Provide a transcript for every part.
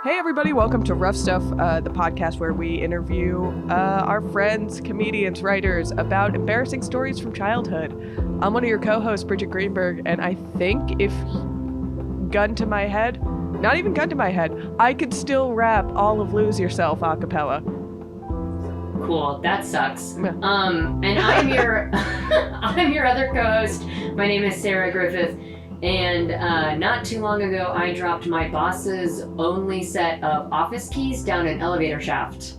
Hey everybody, welcome to Rough Stuff, the podcast where we interview our friends, comedians, writers about embarrassing stories from childhood. I'm one of your co-hosts, Bridgett Greenberg, and I think if gun to my head, not even gun to my head, I could still rap all of Lose Yourself a cappella. Cool, that sucks. And I'm your I'm your other co-host. My name is Sarah Griffith. And not too long ago, I dropped my boss's only set of office keys down an elevator shaft.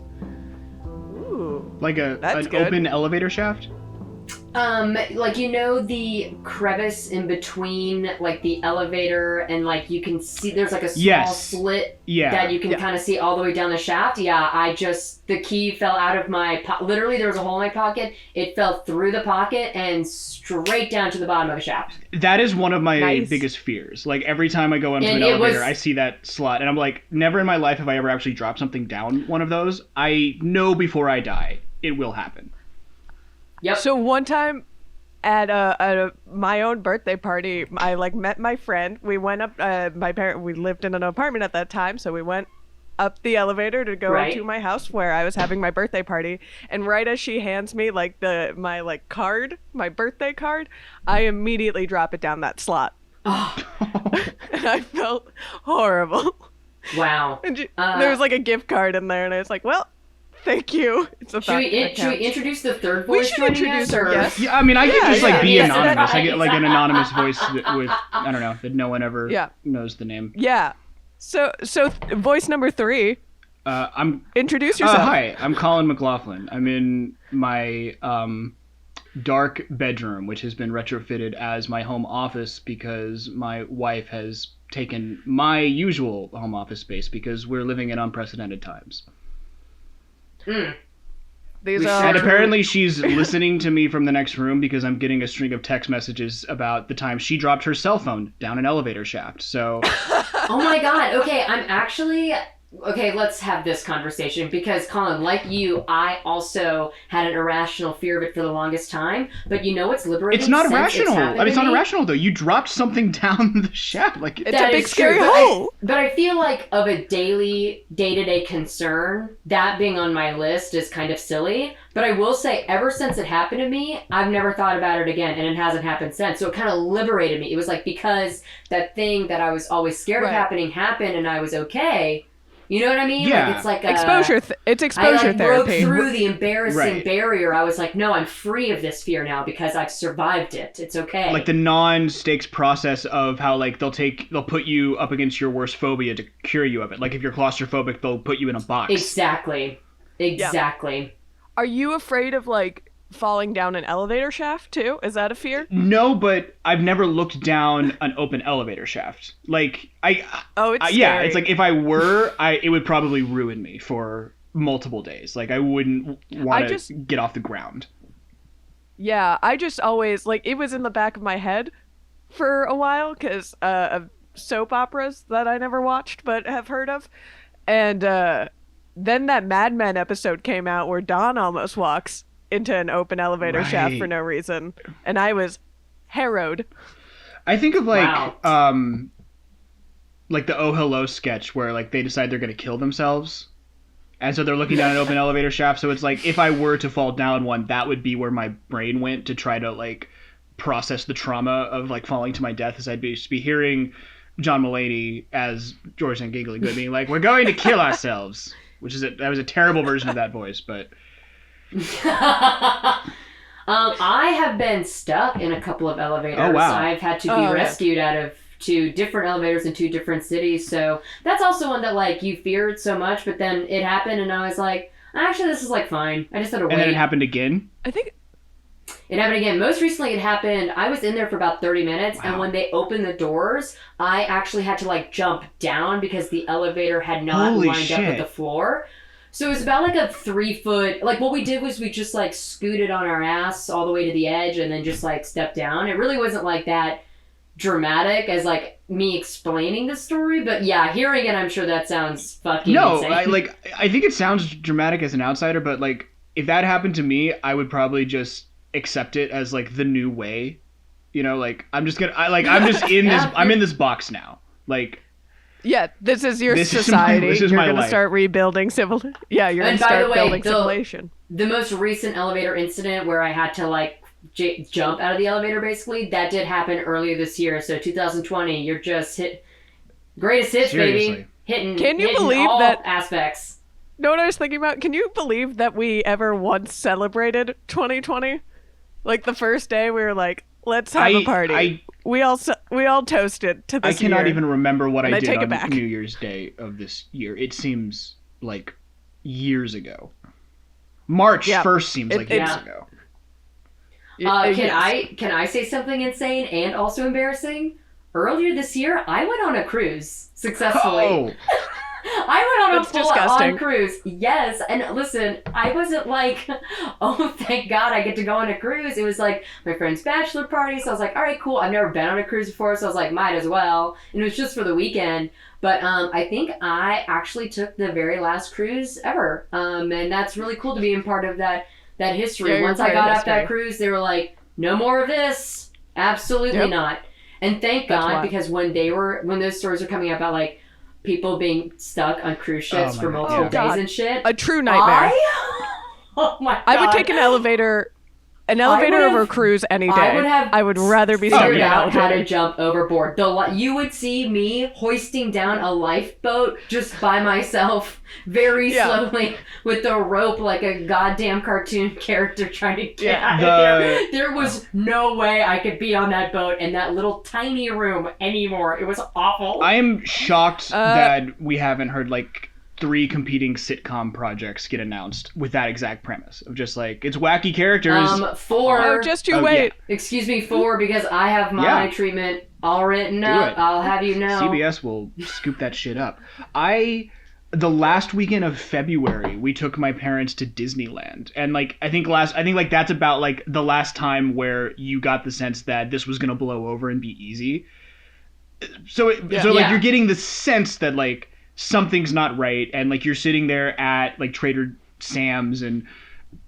Ooh, like an good. open elevator shaft? Like, you know, the crevice in between, like, the elevator and, like, you can see there's, like, a small slit that you can kind of see all the way down the shaft. Yeah, the key fell out of my literally, there was a hole in my pocket. It fell through the pocket and straight down to the bottom of the shaft. That is one of my biggest fears. Like, every time I go into an elevator, I see that slot, and I'm like, never in my life have I ever actually dropped something down one of those. I know before I die, it will happen. Yep. So one time at my own birthday party, I met my friend. We went up. We lived in an apartment at that time, so we went up the elevator to go to my house where I was having my birthday party. And right as she hands me my birthday card, I immediately drop it down that slot. Oh. And I felt horrible. Wow. And there was a gift card in there, and I was like, well. Thank you. Should we introduce the third voice? We should introduce our guest. Yeah, I mean, I could just be anonymous. I get an anonymous voice with I don't know, that no one ever knows the name. Yeah. So voice number 3. Introduce yourself. Hi, I'm Colin McLaughlin. I'm in my dark bedroom, which has been retrofitted as my home office because my wife has taken my usual home office space because we're living in unprecedented times. Mm. And apparently she's listening to me from the next room because I'm getting a string of text messages about the time she dropped her cell phone down an elevator shaft. So, oh my god. Okay, let's have this conversation because, Colin, like you, I also had an irrational fear of it for the longest time. But you know what's liberating? It's not irrational. It's not irrational, though. You dropped something down the shaft. It's a big, scary hole. But I feel like of a day-to-day concern, that being on my list is kind of silly. But I will say, ever since it happened to me, I've never thought about it again, and it hasn't happened since. So it kind of liberated me. It was because that thing that I was always scared of happened, and I was okay. You know what I mean? Yeah. It's like exposure. It's exposure therapy. Broke through the embarrassing barrier. I was like, no, I'm free of this fear now because I've survived it. It's okay. Like the non-stakes process of how they'll put you up against your worst phobia to cure you of it. Like if you're claustrophobic, they'll put you in a box. Exactly. Yeah. Are you afraid of falling down an elevator shaft too? Is that a fear? No, but I've never looked down an open elevator shaft. It's scary. It's like if I were, it would probably ruin me for multiple days. Like I wouldn't want to get off the ground. Yeah, I just always it was in the back of my head for a while because of soap operas that I never watched but have heard of, and then that Mad Men episode came out where Don almost walks into an open elevator shaft for no reason, and I was harrowed. I think of the Oh Hello sketch where they decide they're going to kill themselves, and so they're looking down an open elevator shaft. So it's if I were to fall down one, that would be where my brain went to try to process the trauma of falling to my death, as I'd be hearing John Mulaney as George and Giggly Good being we're going to kill ourselves, which is that was a terrible version of that voice, but. I have been stuck in a couple of elevators. Oh, wow. I've had to be rescued out of 2 different elevators in 2 different cities. So that's also one that you feared so much, but then it happened and I was like, actually this is fine. I just had to wait. And then it happened again? I think it happened again. Most recently it happened, I was in there for about 30 minutes and when they opened the doors, I actually had to jump down because the elevator had not lined up with the floor. So it was about a 3-foot, what we did was we just scooted on our ass all the way to the edge and then just stepped down. It really wasn't that dramatic as me explaining the story, but yeah, hearing it, I'm sure that sounds fucking insane. I think it sounds dramatic as an outsider, but if that happened to me, I would probably just accept it as the new way. I'm just in this box now. Yeah, this is your This is society. this is You're my gonna life. start rebuilding civil. Yeah, you're And gonna by the start way, building civilization. The most recent elevator incident where I had to like jump out of the elevator, basically, that did happen earlier this year. So 2020, you're just greatest hits, Seriously. baby. Hitting. Can you hitting believe all that- aspects? Know what I was thinking about? Can you believe that we ever once celebrated 2020? Like the first day, we were like, "Let's have a party." We all toasted to I this cannot year. even remember what And I I did take it on back. New Year's Day of this year. It seems like years ago. March Yeah. 1st seems like years Yeah. ago. Can I say something insane and also embarrassing? Earlier this year, I went on a cruise successfully. Oh, I went on That's a full-on disgusting. cruise. Yes, and listen, I wasn't like, oh, thank God I get to go on a cruise. It was like my friend's bachelor party, so I was like, all right, cool. I've never been on a cruise before, so I was like, might as well. And it was just for the weekend. But I think I actually took the very last cruise ever, and that's really cool to be a part of that history. Yeah, you're Once I part of got off history. that cruise, they were like, no more of this. Absolutely Yep. not. And thank That's God, why. because when those stories were coming out about like people being stuck on cruise ships Oh my for God. multiple Oh, days God. and shit. A true nightmare. Oh my God. I would take an elevator over a cruise any day. I would rather be stuck in figured an out how elevator. to jump overboard. You would see me hoisting down a lifeboat just by myself, very Yeah. slowly, with the rope like a goddamn cartoon character trying to get Yeah. out of there. There was no way I could be on that boat in that little tiny room anymore. It was awful. I am shocked that we haven't heard like 3 competing sitcom projects get announced with that exact premise of just like it's wacky characters. 4. Oh, just you Oh, wait. Excuse me, 4, because I have my Yeah. treatment all written Do up. it. I'll have you know. CBS will scoop that shit up. The last weekend of February, we took my parents to Disneyland, and like I think like that's about like the last time where you got the sense that this was gonna blow over and be easy. So Yeah. you're getting the sense that like something's not right, and like you're sitting there at like Trader Sam's and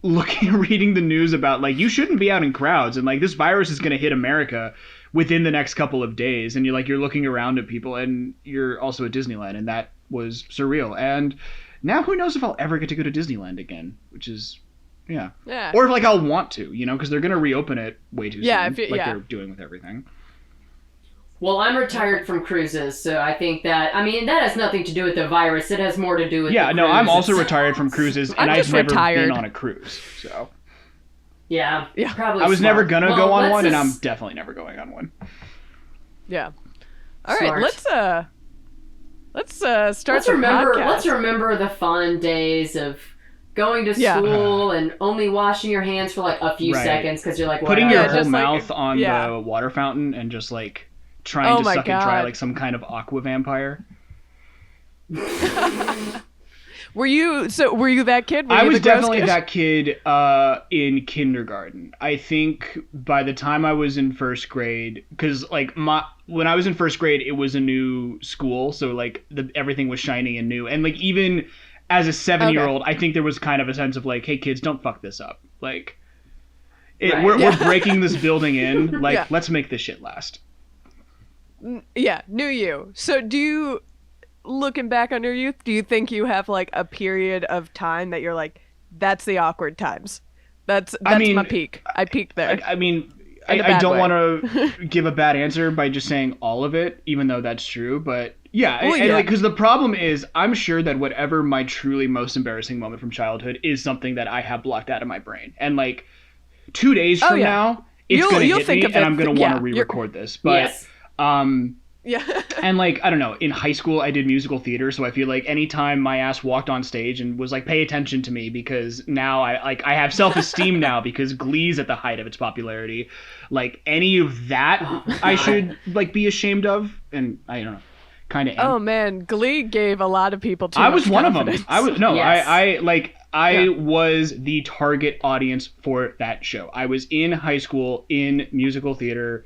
reading the news about like you shouldn't be out in crowds, and like this virus is gonna hit America within the next couple of days, and you're looking around at people, and you're also at Disneyland, and that was surreal. And now who knows if I'll ever get to go to Disneyland again, which is yeah. Or if like I'll want to, because they're gonna reopen it way too soon, they're doing with everything. Well, I'm retired from cruises, so I think that has nothing to do with the virus. It has more to do with the No, I'm cruise also itself. retired from cruises, and I'm I've just never retired. been on a cruise, so Yeah, Yeah. probably. I was smart. never gonna Well, go on let's one, and I'm just- definitely never going on one. Yeah. All right, Smart. let's start Let's the remember. podcast. Let's remember the fun days of going to Yeah. school and only washing your hands for like a few Right. seconds because you're like Putting whatever. your whole just like- mouth on yeah. the water fountain and just like trying Oh to my suck it dry God. like some kind of aqua vampire. Were you that kid? Were I you was the gross definitely kid? that kid in kindergarten. I think by the time I was in first grade, because like when I was in first grade, it was a new school, so like everything was shiny and new, and like even as a 7-year-old, I think there was kind of a sense of like, hey kids, don't fuck this up. Like Right. we're breaking this building in. Like Yeah. let's make this shit last. Yeah, knew you. So do you, looking back on your youth, do you think you have like a period of time that you're like, that's the awkward times? That's mean, my peak. I peaked there. I mean, In a I bad don't way. want to give a bad answer by just saying all of it, even though that's true. But yeah, Well, and yeah. like, because the problem is, I'm sure that whatever my truly most embarrassing moment from childhood is something that I have blocked out of my brain. And like 2 days from yeah. now, it's You'll gonna hit think me, of and it- I'm gonna yeah, want to you're- re-record this. But Yes. Yeah. and like I don't know, in high school I did musical theater, so I feel like anytime my ass walked on stage and was like, pay attention to me, because now I have self-esteem now because Glee's at the height of its popularity. Like any of that I should like be ashamed of, and I don't know, kind of am. Oh man, Glee gave a lot of people too I much was one of them. confidence. I was no, Yes. I Yeah. was the target audience for that show. I was in high school in musical theater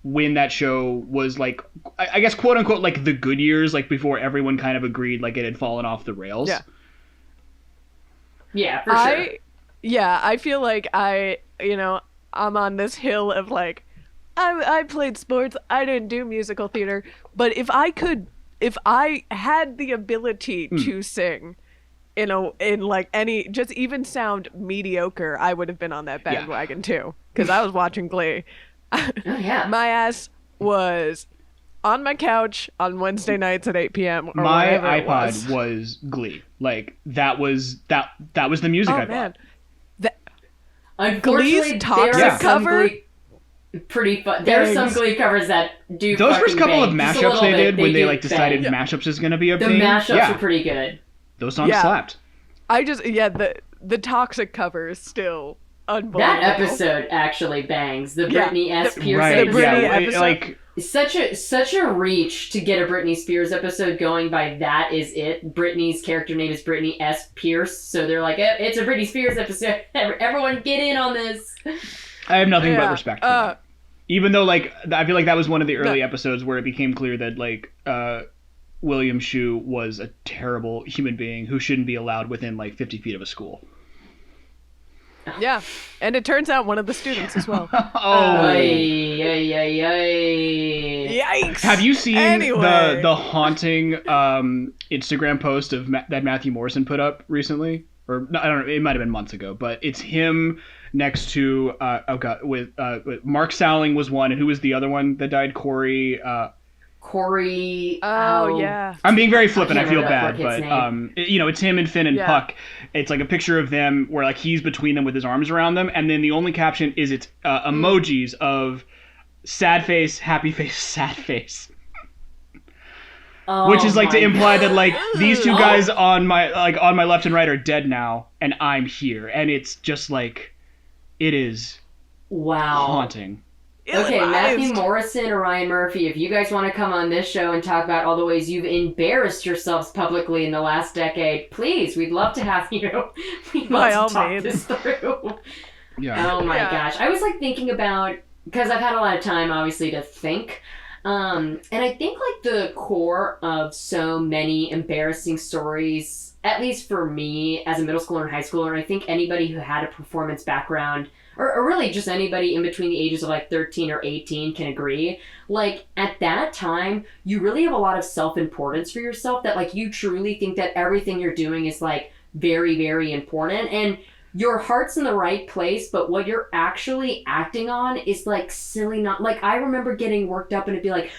when that show was like, I guess quote unquote like the good years, like before everyone kind of agreed like it had fallen off the rails. Yeah. Yeah, for sure. I feel like I'm on this hill of like, I played sports, I didn't do musical theater, but if I could if I had the ability to sing in like any, just even sound mediocre, I would have been on that bandwagon too, because I was watching Glee. Oh yeah. My ass was on my couch on Wednesday nights at 8 p.m. or my whatever iPod was Glee. Like that was the music I bought. Unfortunately, Glee's toxic there are some cover. Glee pretty fun. There are some Glee covers that do. Those first couple of bang. Just a mashups little they bit, did when they do like decided bang. mashups is gonna be a The thing. mashups were pretty good. Those songs slapped. I just the toxic cover is still unbelievable. That episode actually bangs. The Britney S. Pierce Right. The Britney Yeah. episode. Like such a reach to get a Britney Spears episode going by that is it. Britney's character name is Britney S. Pierce, so they're like, it's a Britney Spears episode. Everyone get in on this. I have nothing but respect for that. Even though like I feel like that was one of the early episodes where it became clear that like William Shu was a terrible human being who shouldn't be allowed within like 50 feet of a school. Yeah, and it turns out one of the students as well. Yikes! Have you seen Anyway. the haunting Instagram post of that Matthew Morrison put up recently? Or no, I don't know, it might have been months ago, but it's him next to with Mark Salling was one, and who was the other one that died? Corey. Oh yeah. I'm being very flippant. I feel remember that bad, poor but kid's it's him and Finn and Yeah. Puck. It's like a picture of them where like he's between them with his arms around them, and then the only caption is it's emojis of sad face, happy face, sad face. Which is like to imply that like these two guys on my left and right are dead now, and I'm here, and it's just like it is haunting. Okay, Matthew Morrison or Ryan Murphy, if you guys want to come on this show and talk about all the ways you've embarrassed yourselves publicly in the last decade, please, we'd love to have you. We'd love to talk this through. Yeah. Oh my gosh. I was like thinking about, because I've had a lot of time obviously to think, and I think like the core of so many embarrassing stories, at least for me as a middle schooler and high schooler, and I think anybody who had a performance background, or really just anybody in between the ages of like 13 or 18 can agree. Like at that time, you really have a lot of self-importance for yourself that like you truly think that everything you're doing is like very, very important. And your heart's in the right place, but what you're actually acting on is like silly. Not like I remember getting worked up and it'd be like,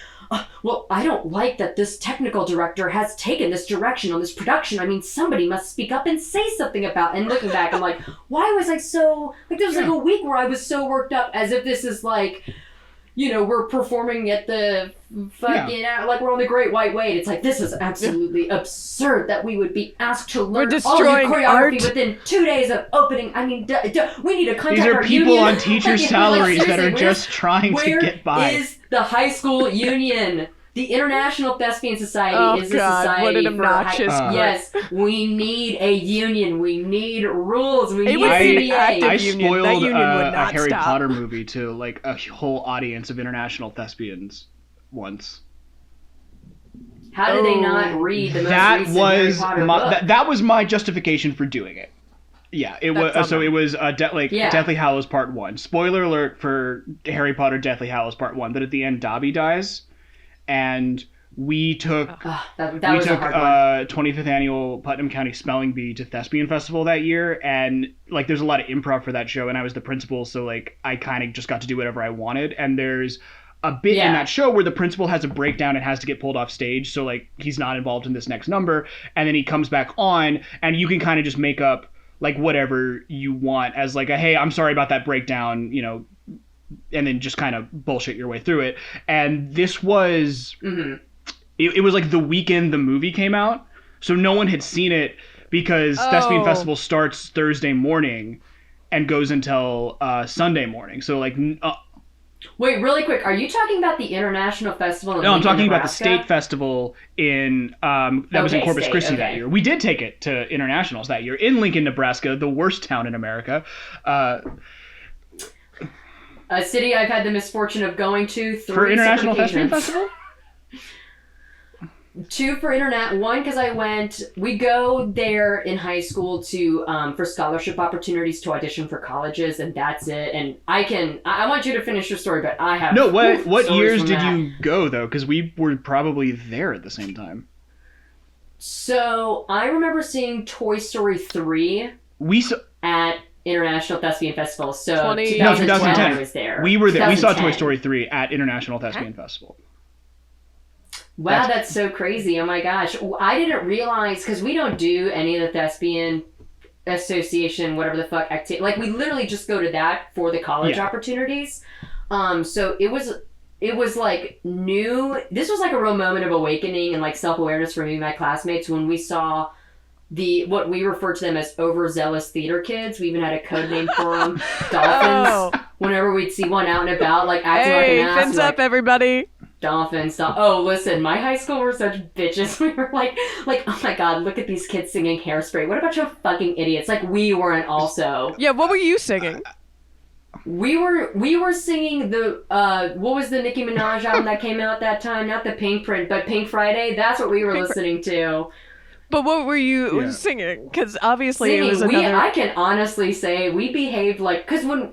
well, I don't like that this technical director has taken this direction on this production. I mean, somebody must speak up and say something about. And looking back, I'm like, why was I so like? There was like a week where I was so worked up, as if this is like, we're performing at the fucking like we're on the Great White Way. And it's like this is absolutely absurd that we would be asked to learn all new choreography within 2 days of opening. I mean, we need to contact These are our people union. on teacher salaries that are just trying to get by. Where is the high school union? The International Thespian Society is a society what an for obnoxious yes, we need a union. We need rules. We need would a be CBA. I union. That spoiled union would a not Harry stop. Potter movie to like a whole audience of international thespians once. How did they not read the most That recent was Harry Potter book? that was my justification for doing it. Yeah, it was. So it was Deathly Hallows Part 1. Spoiler alert for Harry Potter Deathly Hallows Part 1. But at the end, Dobby dies, and we took that was a hard one. 25th annual Putnam County Spelling Bee to Thespian Festival that year, and like there's a lot of improv for that show, and I was the principal, so like I kind of just got to do whatever I wanted. And there's a bit in that show where the principal has a breakdown and has to get pulled off stage, so like he's not involved in this next number, and then he comes back on, and you can kind of just make up like whatever you want as like a, hey, I'm sorry about that breakdown, and then just kind of bullshit your way through it. And this was, it was like the weekend the movie came out, so no one had seen it because Thespian Festival starts Thursday morning and goes until Sunday morning. So like, wait, really quick, are you talking about the International Festival in no, I'm Lincoln, talking Nebraska? about the state festival in that was in Corpus Christi that year. We did take it to internationals that year in Lincoln, Nebraska, the worst town in America. A city I've had the misfortune of going to For International Thespian Festival? 2 for internet. 1 because we go there in high school to for scholarship opportunities to audition for colleges, and that's it. And I want you to finish your story, but I have no. What years did that. you go though? Because we were probably there at the same time. So I remember seeing Toy Story 3 at International Thespian Festival. So 2010 I was there. We were there. We saw Toy Story 3 at International Thespian Festival. Wow, that's so crazy. Oh my gosh. I didn't realize, because we don't do any of the Thespian Association, whatever the fuck, activity. Like, we literally just go to that for the college opportunities. So it was like new. This was like a real moment of awakening and like self-awareness for me and my classmates when we saw what we refer to them as overzealous theater kids. We even had a code name for them, Dolphins. Whenever we'd see one out and about, like acting like an ass. Fins up, everybody. Dolphins. Oh, listen, my high school were such bitches. We were like, oh my god, look at these kids singing Hairspray. What about you fucking idiots? Like, we weren't also. Yeah, what were you singing? We were singing the what was the Nicki Minaj album that came out that time? Not the Pink Print, but Pink Friday. That's what we were listening to. But what were you singing? Because obviously it was another. I can honestly say we behaved like, because when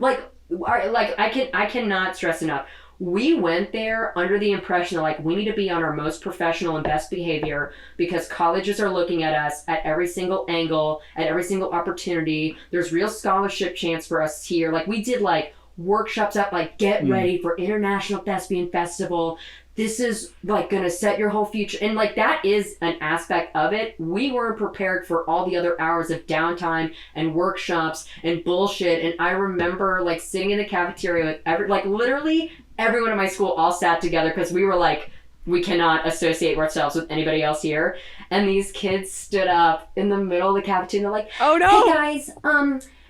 I cannot stress enough. We went there under the impression that, like, we need to be on our most professional and best behavior because colleges are looking at us at every single angle, at every single opportunity. There's real scholarship chance for us here. Like, we did, like, workshops at, like, get ready for International Thespian Festival. This is, like, gonna set your whole future. And, like, that is an aspect of it. We weren't prepared for all the other hours of downtime and workshops and bullshit. And I remember, like, sitting in the cafeteria with literally everyone in my school all sat together because we were like, we cannot associate ourselves with anybody else here. And these kids stood up in the middle of the cafeteria and they're like, oh no, hey guys,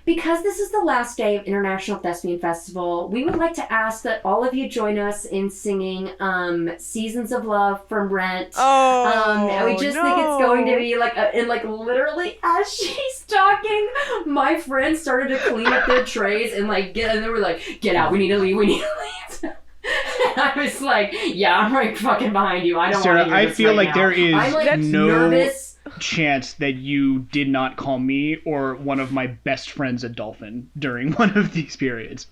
because this is the last day of International Thespian Festival, we would like to ask that all of you join us in singing Seasons of Love from Rent. And we just think it's going to be like, and like literally as she's talking, my friends started to clean up their trays and like and they were like, get out, we need to leave. And I was like, yeah, I'm right fucking behind you. I don't want to hear this. I feel right like now. there is I'm, like, no nervous chance that you did not call me or one of my best friends a dolphin during one of these periods.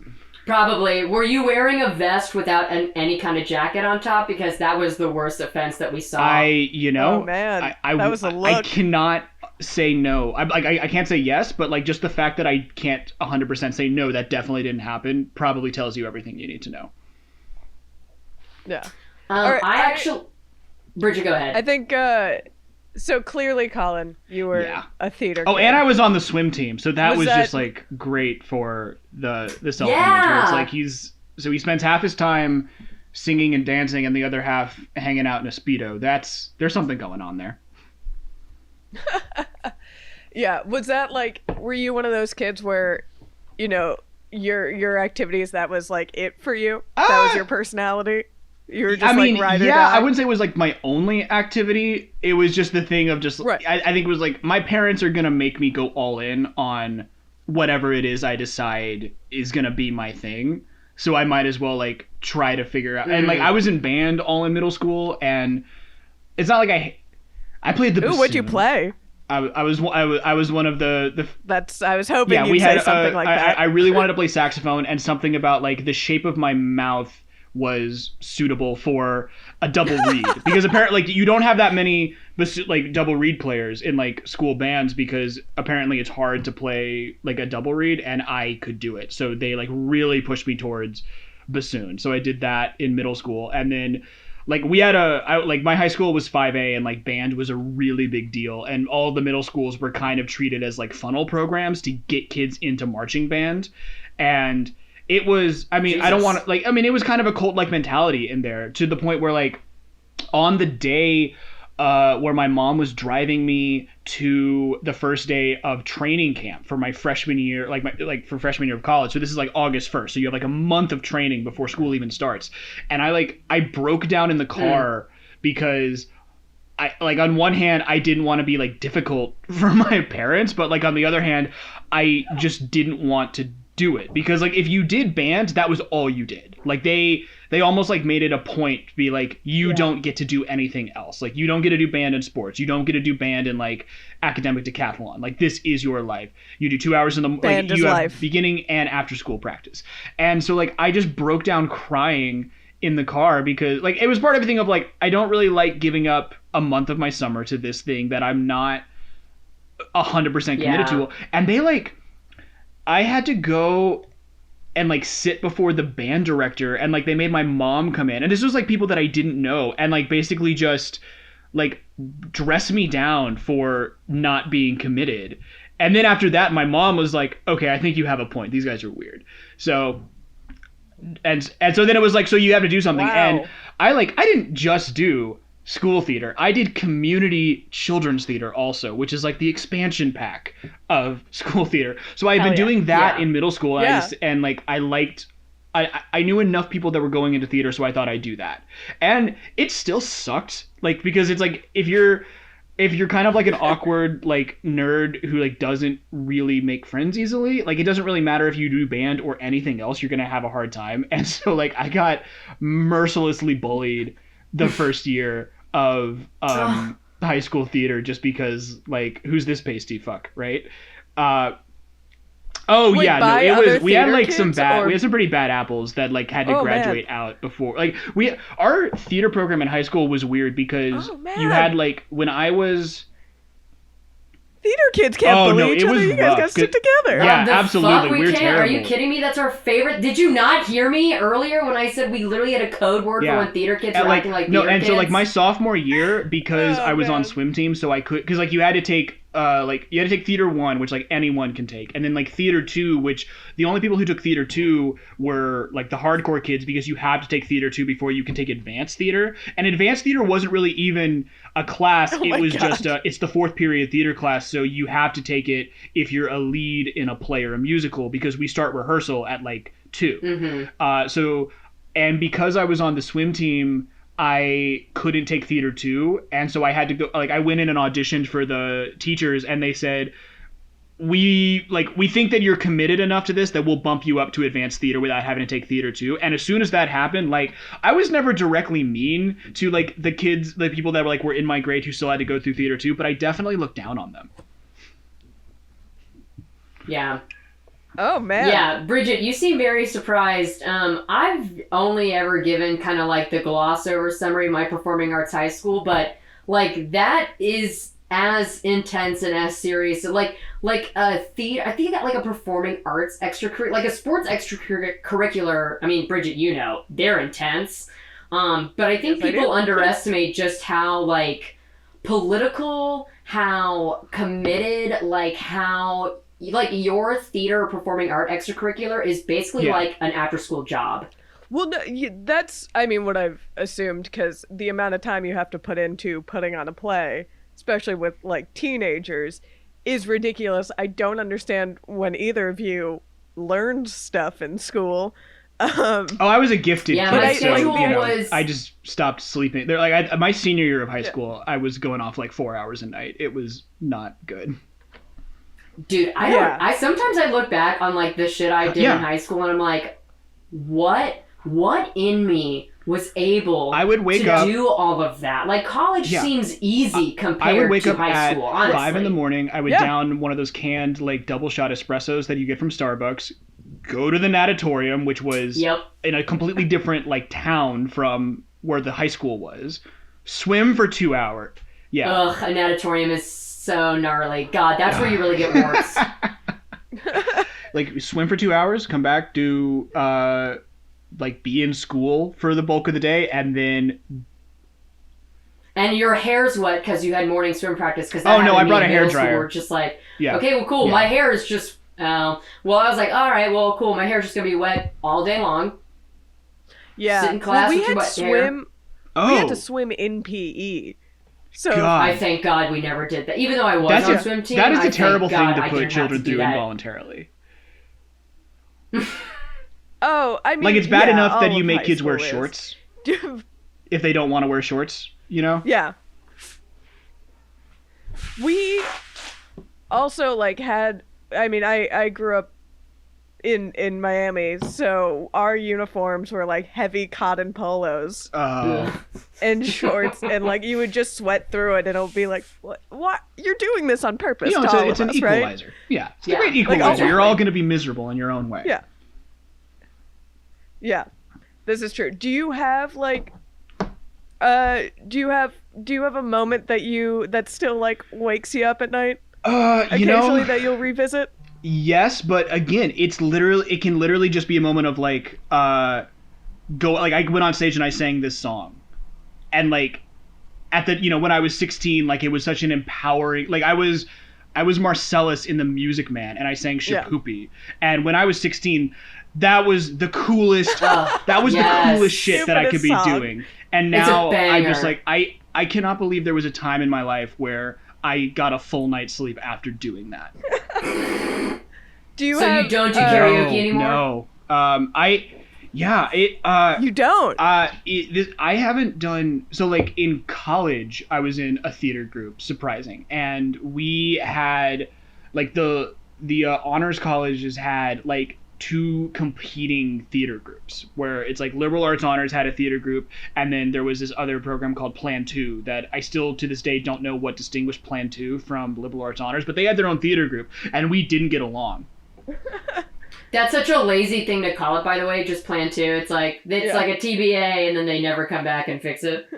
Probably. Were you wearing a vest without any kind of jacket on top? Because that was the worst offense that we saw. Oh man, that was a look. I cannot say no. I can't say yes, but like just the fact that I can't 100% say no, that definitely didn't happen, probably tells you everything you need to know. Yeah. Bridget, go ahead. I think, so clearly, Colin, you were a theater kid. And I was on the swim team, so that was just like great for the self-image. Where it's like he spends half his time singing and dancing and the other half hanging out in a Speedo. There's something going on there. Yeah. Was that like, were you one of those kids where, you know, your activities, that was like it for you? That was your personality? You were just ride or die? I wouldn't say it was like my only activity. It was just the thing of just, right. I think it was like, my parents are going to make me go all in on whatever it is I decide is going to be my thing. So I might as well like try to figure out. And like, I was in band all in middle school, and it's not like I played the bassoon. What'd you play? I was one of the I was hoping you'd say something like that. I really wanted to play saxophone, and something about like the shape of my mouth was suitable for a double reed, because apparently like, you don't have that many like double reed players in like school bands, because apparently it's hard to play like a double reed, and I could do it. So they like really pushed me towards bassoon. So I did that in middle school, and then like we had my high school was 5A, and like band was a really big deal, and all the middle schools were kind of treated as like funnel programs to get kids into marching band. And it was, Jesus. I don't want to, it was kind of a cult-like mentality in there, to the point where, like, on the day where my mom was driving me to the first day of training camp for my freshman year, for freshman year of college. So this is, like, August 1st. So you have, like, a month of training before school even starts. And I broke down in the car because on one hand, I didn't want to be, like, difficult for my parents. But, like, on the other hand, I just didn't want to do it, because like if you did band, that was all you did. Like they almost like made it a point to be like, you don't get to do anything else. Like you don't get to do band in sports. You don't get to do band in like academic decathlon. Like this is your life. You do 2 hours in the band like is you have life. beginning and after school practice. And so like I just broke down crying in the car because like it was part of everything of like I don't really like giving up a month of my summer to this thing that I'm not 100% committed to. And they like I had to go and like sit before the band director, and like they made my mom come in, and this was like people that I didn't know, and like basically just like dress me down for not being committed. And then after that my mom was like, okay, I think you have a point, these guys are weird. So and so then it was like, so you have to do something. Wow. And I didn't just do school theater. I did community children's theater also, which is like the expansion pack of school theater. So I've been doing that in middle school, and like I knew enough people that were going into theater, so I thought I'd do that. And it still sucked, like because it's like if you're kind of like an awkward like nerd who like doesn't really make friends easily, like it doesn't really matter if you do band or anything else, you're gonna have a hard time. And so like I got mercilessly bullied the first year of high school theater just because like who's this pasty fuck, right? It was we had like we had some pretty bad apples that like had to graduate out before like our theater program in high school was weird because you had like when I was theater kids can't bully each other. You guys gotta stick together. Yeah, absolutely. We're terrible. Are you kidding me? That's our favorite. Did you not hear me earlier when I said we literally had a code word for when theater kids were acting like theater kids? So like my sophomore year, because I was on swim team, so I could, because like you had to take theater 1, which like anyone can take, and then like theater 2, which the only people who took theater 2 were like the hardcore kids, because you have to take theater 2 before you can take advanced theater. And advanced theater wasn't really even a class. It was just it's the 4th period theater class, so you have to take it if you're a lead in a play or a musical, because we start rehearsal at like 2. And because I was on the swim team, I couldn't take theater 2, and so I had to go, like I went in and auditioned for the teachers, and they said, we think that you're committed enough to this that we'll bump you up to advanced theater without having to take theater 2. And as soon as that happened, like I was never directly mean to like the kids, the people that were in my grade who still had to go through theater 2, but I definitely looked down on them. Yeah. Oh man. Yeah, Bridgett, you seem very surprised. I've only ever given kind of like the gloss over summary of my performing arts high school, but like that is as intense and as serious. Like a theater, I think that like a performing arts extracurricular, like a sports extracurricular. I mean, Bridgett, you know, they're intense. But I think people underestimate just how like political, how committed, like how. Like your theater performing art extracurricular is basically like an after-school job. Well, no, that's, I mean, what I've assumed, because the amount of time you have to put into putting on a play, especially with like teenagers, is ridiculous. I don't understand when either of you learned stuff in school. I was a gifted kid, my so was... I just stopped sleeping. They're like my senior year of high school, I was going off like 4 hours a night. It was not good. Dude, I sometimes I look back on like the shit I did in high school, and I'm like, what in me was able to do all of that? Like college seems easy compared to high school. I would wake up at honestly. 5 a.m. I would down one of those canned like double shot espressos that you get from Starbucks, go to the natatorium, which was in a completely different like town from where the high school was, swim for 2 hours. Yeah. Ugh, a natatorium is so gnarly. God, that's where you really get warts. Like swim for 2 hours, come back, do like be in school for the bulk of the day, and then your hair's wet because you had morning swim practice. Because I brought a hairdryer. We're just like, okay, well, cool. My hair is just well, I was like, all right, well, cool. My hair's just gonna be wet all day long. Yeah, sit in class we with had wet swim. Hair. We had to swim in PE. So I thank God we never did that. Even though I was on swim team, that is a terrible thing to put children through involuntarily. I mean, like it's bad enough that you make kids wear shorts if they don't want to wear shorts, you know? Yeah. We also like had. I mean, I grew up in Miami, so our uniforms were like heavy cotton polos and shorts, and like you would just sweat through it, and it'll be like, what? You're doing this on purpose? You know, to all it's of an us, equalizer. right? Yeah, it's a great equalizer. You're all going to be miserable in your own way. Yeah. Yeah, this is true. Do you have like, do you have a moment that still like wakes you up at night? Occasionally that you'll revisit? Yes, but again, it can literally just be a moment of like, I went on stage and I sang this song, and like, when I was 16, like it was such an empowering, like I was Marcellus in The Music Man, and I sang Shapoopy, and when I was 16, that was the coolest, the coolest shit that I could be doing, and now I'm just like, I cannot believe there was a time in my life where I got a full night's sleep after doing that. You don't do karaoke anymore? No. You don't? I haven't done, so like in college, I was in a theater group, surprising. And we had, like the honors colleges had like 2 competing theater groups, where it's like liberal arts honors had a theater group, and then there was this other program called Plan 2 that I still to this day don't know what distinguished Plan 2 from liberal arts honors, but they had their own theater group, and we didn't get along. That's such a lazy thing to call it, by the way, just Plan 2. It's like like a TBA, and then they never come back and fix it.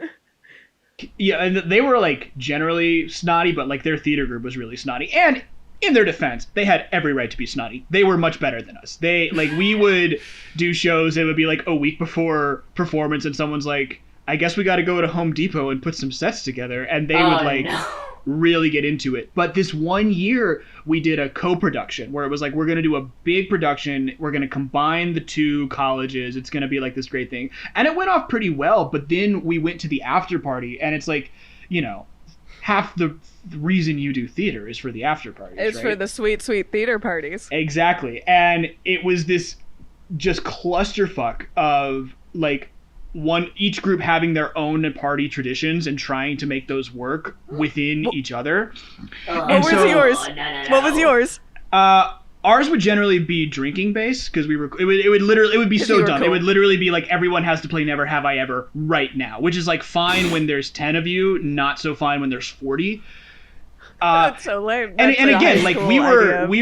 Yeah, and they were like generally snotty, but like their theater group was really snotty, and in their defense, they had every right to be snotty. They were much better than us. We would do shows, and it would be like a week before performance, and someone's like, I guess we got to go to Home Depot and put some sets together. And they would really get into it. But this one year, we did a co-production where it was like, we're going to do a big production. We're going to combine the 2 colleges. It's going to be like this great thing. And it went off pretty well. But then we went to the after party, and it's like, half the reason you do theater is for the after parties. It's right? For the sweet, sweet theater parties. Exactly. And it was this just clusterfuck of like each group having their own party traditions and trying to make those work within each other. What was yours? What was yours? Ours would generally be drinking based, because it would be so dumb. Cool. It would literally be like, everyone has to play Never Have I Ever right now, which is like fine when there's 10 of you, not so fine when there's 40. That's so lame. And again, like we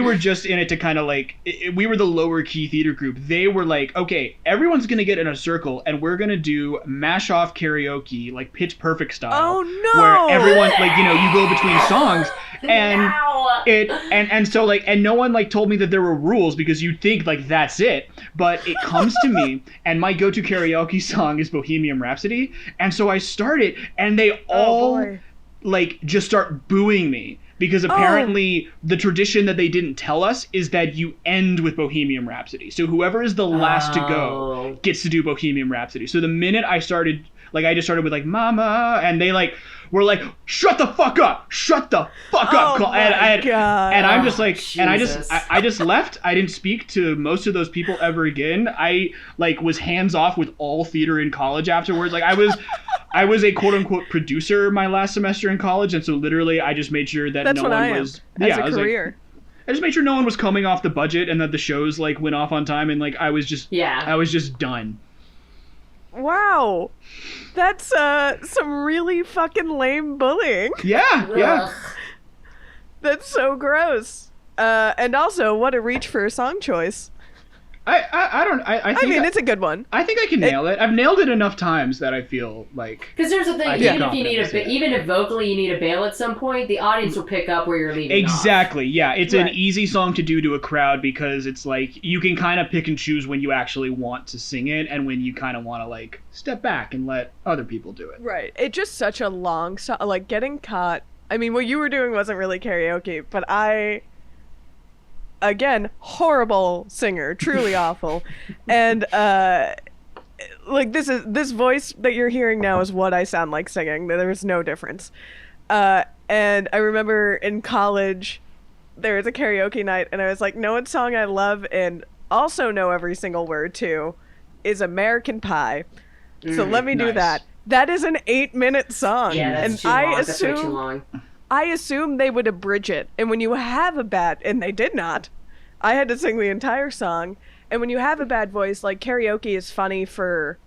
were just in it to kind of like, we were the lower key theater group. They were like, okay, everyone's gonna get in a circle, and we're gonna do mash off karaoke, like Pitch Perfect style. Oh no! Where everyone you go between songs, and so like, and no one like told me that there were rules, because you'd think like that's it, but it comes to me, and my go-to karaoke song is Bohemian Rhapsody, and so I start it, and they all like just start booing me, because apparently the tradition that they didn't tell us is that you end with Bohemian Rhapsody. So whoever is the last to go gets to do Bohemian Rhapsody. So the minute I started, like I just started with like Mama, and they like were like, shut the fuck up, and I'm just like, Jesus. And I just left. I didn't speak to most of those people ever again. I like was hands off with all theater in college afterwards. Like I was a quote unquote producer my last semester in college, and so literally I just made sure that that's no one was as a career. I just made sure no one was coming off the budget, and that the shows like went off on time, and like I was just done. Wow. That's some really fucking lame bullying. Yeah. That's so gross. And also, what a reach for a song choice. I mean, it's a good one. I think I can nail it. I've nailed it enough times that I feel like. Because there's the thing, even if vocally you need a bail at some point, the audience will pick up where you're leaving Exactly. off. Yeah, it's an easy song to do to a crowd, because it's like you can kind of pick and choose when you actually want to sing it, and when you kind of want to like step back and let other people do it. Right. It's just such a long song. Like getting caught. I mean, what you were doing wasn't really karaoke, but again, horrible singer, truly awful. And like this voice that you're hearing now is what I sound like singing. There's no difference. And I remember in college there was a karaoke night, and I was like, no, one song I love and also know every single word to is American Pie. So let me do that. That is an 8-minute song. Yeah, that's too long. That's way too long. I assume they would abridge it, and when you have a bet, and they did not, I had to sing the entire song. And when you have a bad voice, like, karaoke is funny for,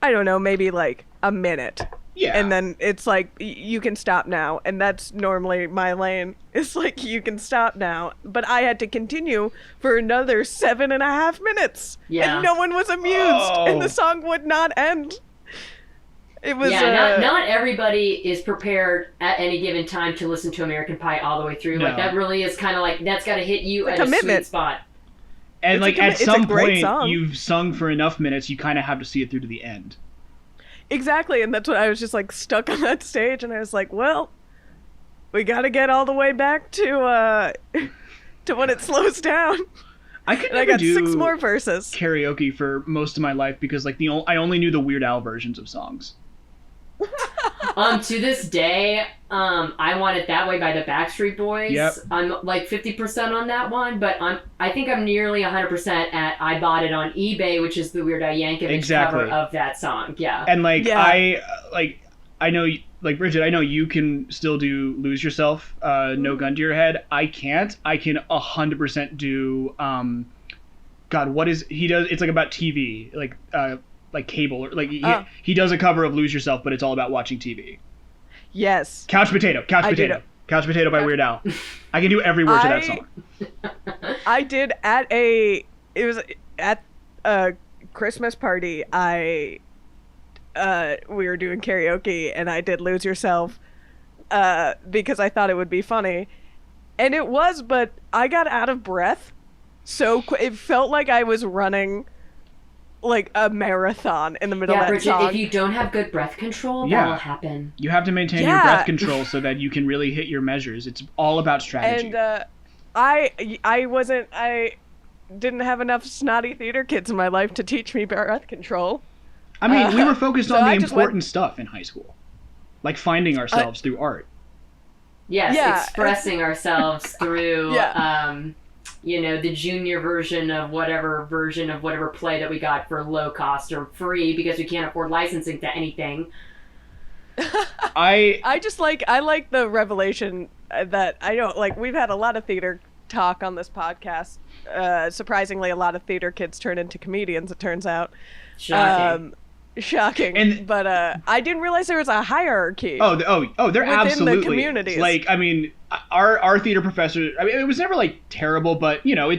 I don't know, maybe like a minute. Yeah. And then it's like, you can stop now. And that's normally my lane. It's like, you can stop now. But I had to continue for another 7.5 minutes. Yeah. And no one was amused. Oh. And the song would not end. It was, not everybody is prepared at any given time to listen to American Pie all the way through. No. Like, that really is kind of like, that's got to hit you at a sweet spot. And It's like a at some point, song. you've sung for enough minutes, you kind of have to see it through to the end. Exactly, and that's what I was just like stuck on that stage, and I was like, well, we got to get all the way back to when it slows down. I could And I never got do 6 more verses. karaoke for most of my life because like I only knew the Weird Al versions of songs. To this day, I Want It That Way by the Backstreet Boys. Yep. I'm like 50% on that one, but I think I'm nearly 100% at I Bought It on eBay, which is the Weird Al Yankovic cover of that song. Yeah. And like Yeah. I know like Bridgett, I know you can still do Lose Yourself, No Gun to Your Head. I can't. I can 100% do God, what is he does? It's like about TV, like cable or like he does a cover of Lose Yourself, but it's all about watching TV. Yes. Couch Potato by Weird Al. I can do every word to that song. I did it was at a Christmas party. We were doing karaoke and I did Lose Yourself because I thought it would be funny. And it was, but I got out of breath. So it felt like I was running like a marathon in the middle of that Bridgett, song. if you don't have good breath control, that'll happen. You have to maintain your breath control so that you can really hit your measures. It's all about strategy. And I didn't have enough snotty theater kids in my life to teach me breath control. I mean, we were focused so on I the just important stuff in high school. Like finding ourselves through art. Yes, expressing ourselves through the junior version of whatever play that we got for low cost or free because we can't afford licensing to anything. I like the revelation that I don't like. We've had a lot of theater talk on this podcast. Surprisingly, a lot of theater kids turn into comedians, it turns out. Shocking. But I didn't realize there was a hierarchy. Oh, there absolutely the communities. Like, I mean, our theater professor, I mean, it was never like terrible, but you know,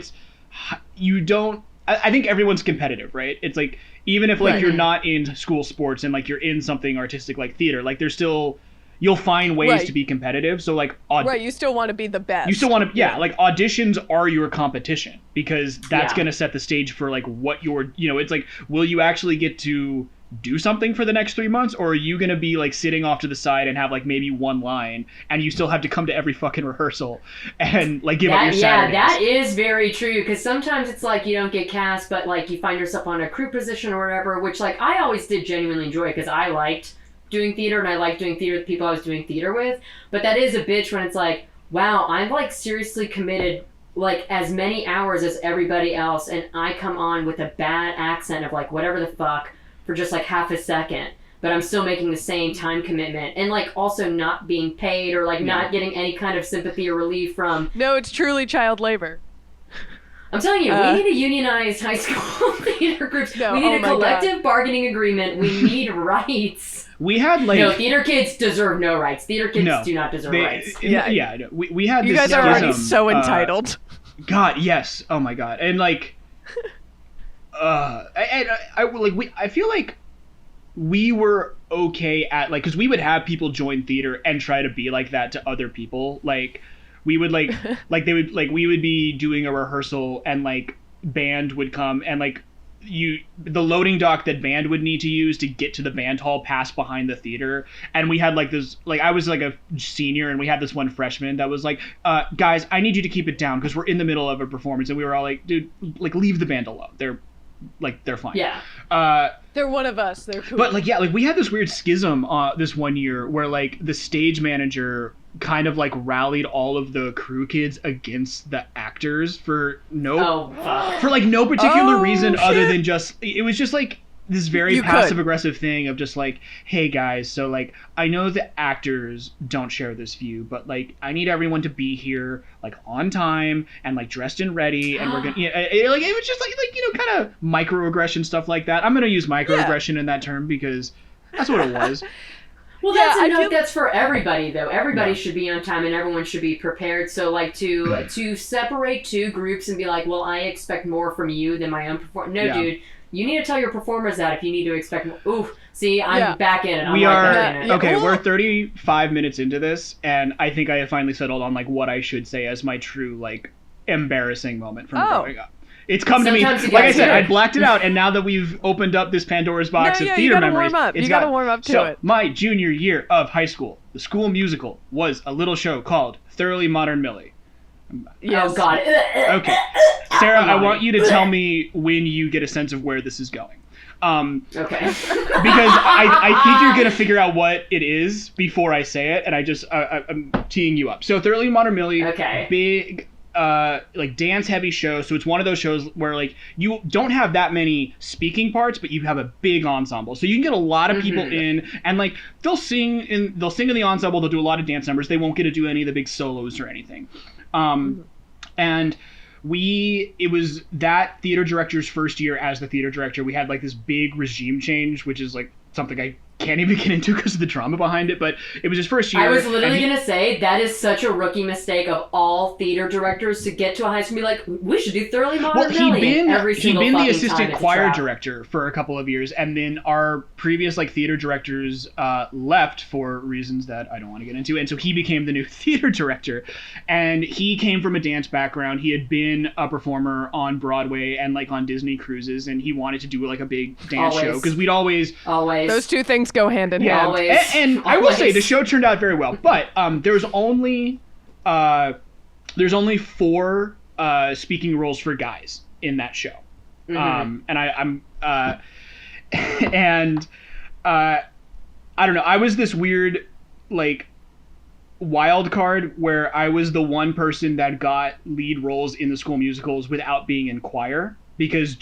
I think everyone's competitive, right? It's like, even if like you're not in school sports and like you're in something artistic like theater, like there's still, you'll find ways to be competitive. So like, you still want to be the best. You still want to, like auditions are your competition because that's going to set the stage for like what it's like, will you actually get to do something for the next 3 months, or are you gonna be like sitting off to the side and have like maybe one line and you still have to come to every fucking rehearsal and like give up your Saturdays? That is very true, because sometimes it's like you don't get cast, but like you find yourself on a crew position or whatever, which like I always did genuinely enjoy because I liked doing theater and I liked doing theater with people I was doing theater with. But that is a bitch when it's like, wow, I'm like seriously committed like as many hours as everybody else, and I come on with a bad accent of like whatever the fuck for just like half a second, but I'm still making the same time commitment and like also not being paid or like not getting any kind of sympathy or relief from. No, it's truly child labor. I'm telling you, we need a unionized high school theater groups. No, we need a collective bargaining agreement. We need rights. We had like theater kids deserve no rights. Theater kids do not deserve rights. We had you this. guys are already so entitled. God, yes. Oh my God, and like. I feel like we were okay at like, because we would have people join theater and try to be like that to other people. Like we would like we would be doing a rehearsal and like band would come and like the loading dock that band would need to use to get to the band hall passed behind the theater, and we had like this, like I was like a senior and we had this one freshman that was like, guys, I need you to keep it down because we're in the middle of a performance, and we were all like, dude, like leave the band alone. They're fine. Yeah. They're one of us. They're cool. But like, like we had this weird schism this one year where like the stage manager kind of like rallied all of the crew kids against the actors for no particular reason other than just, it was just like, this very passive aggressive thing of just like, hey guys, so like I know the actors don't share this view, but like I need everyone to be here like on time and like dressed and ready, and we're gonna like it was just like kind of microaggression stuff like that. I'm gonna use microaggression in that term because that's what it was. Well, that's a note that's for everybody, though. Everybody should be on time and everyone should be prepared. So, like, to separate two groups and be like, well, I expect more from you than my own performance. No, dude. You need to tell your performers that if you need to expect more. Ooh, see, I'm back in it. We're 35 minutes into this, and I think I have finally settled on, like, what I should say as my true, like, embarrassing moment from growing up. It's come to me. Like I said, I blacked it out, and now that we've opened up this Pandora's box of theater memories, you gotta warm up to it. My junior year of high school, the school musical was a little show called Thoroughly Modern Millie. Yes. Oh God. Okay, Sarah, I want you to tell me when you get a sense of where this is going. Okay. Because I think you're gonna figure out what it is before I say it, and I'm teeing you up. So Thoroughly Modern Millie, big. Like dance heavy show, so it's one of those shows where like you don't have that many speaking parts, but you have a big ensemble, so you can get a lot of people in, and like they'll sing in the ensemble, they'll do a lot of dance numbers, they won't get to do any of the big solos or anything. And it was that theater director's first year as the theater director. We had like this big regime change, which is like something I can't even get into because of the drama behind it, but it was his first year. I was literally going to say, that is such a rookie mistake of all theater directors to get to a high school and be like, we should do Thoroughly Modern Millie. He'd been the assistant choir director for a couple of years, and then our previous like theater directors left for reasons that I don't want to get into, and so he became the new theater director. And he came from a dance background. He had been a performer on Broadway and like on Disney cruises, and he wanted to do like a big dance show because we'd always those two things go hand in hand. And I will say the show turned out very well, but there's only 4 speaking roles for guys in that show. And I don't know, I was this weird like wild card where I was the one person that got lead roles in the school musicals without being in choir. Because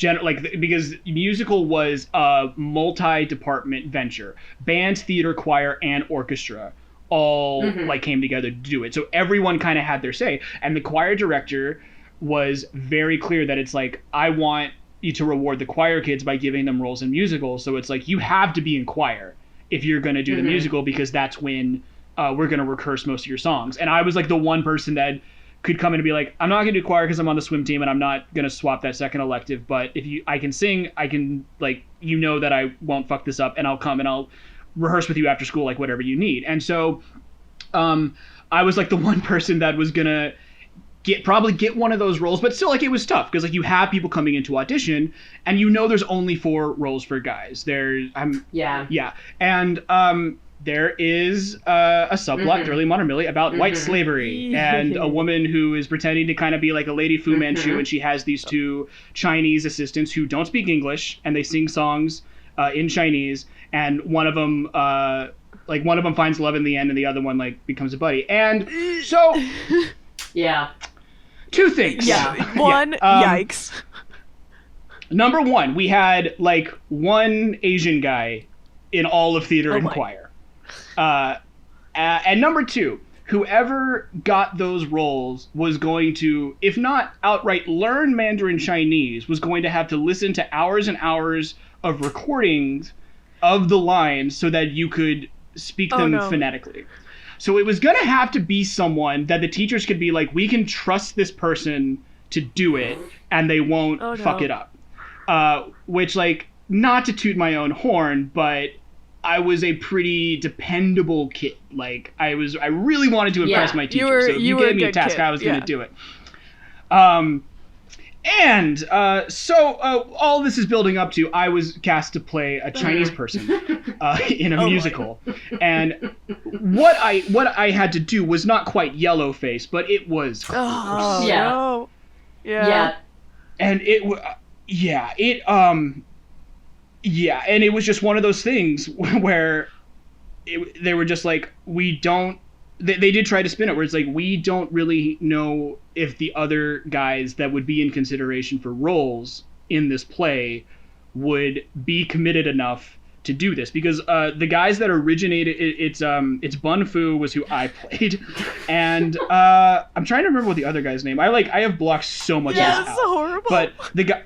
musical was a multi-department venture, band, theater, choir, and orchestra all like came together to do it. So everyone kind of had their say, and the choir director was very clear that it's like, I want you to reward the choir kids by giving them roles in musicals. So it's like you have to be in choir if you're going to do the musical, because that's when we're going to rehearse most of your songs. And I was like the one person that could come in and be like, I'm not going to do choir because I'm on the swim team and I'm not going to swap that second elective, but if I can sing, I can, like, that I won't fuck this up, and I'll come and I'll rehearse with you after school, like whatever you need. And so I was like the one person that was going to probably get one of those roles, but still, like, it was tough because like you have people coming into audition and there's only 4 roles for guys. And there is a subplot, Thoroughly Modern Millie, about white slavery and a woman who is pretending to kind of be like a lady Fu Manchu, and she has these 2 Chinese assistants who don't speak English, and they sing songs in Chinese, and one of them finds love in the end, and the other one like becomes a buddy. And so 2 things. Yikes. Number 1, we had like 1 Asian guy in all of theater and choir. And number 2, whoever got those roles was going to, if not outright learn Mandarin Chinese, was going to have to listen to hours and hours of recordings of the lines so that you could speak them phonetically. So it was going to have to be someone that the teachers could be like, we can trust this person to do it and they won't fuck it up. Which, like, not to toot my own horn, but I was a pretty dependable kid. Like, I really wanted to impress my teacher. So if you gave me a task, I was going to do it. So all this is building up to, I was cast to play a Chinese person in a musical. And what I had to do was not quite yellow face, but it was and and it was just one of those things where they were just like, they did try to spin it where it's like, we don't really know if the other guys that would be in consideration for roles in this play would be committed enough to do this, because the guys that originated it's Bun Fu was who I played, and I'm trying to remember what the other guy's name. I have blocked so much. Yeah, of this it's out. horrible. But the guy.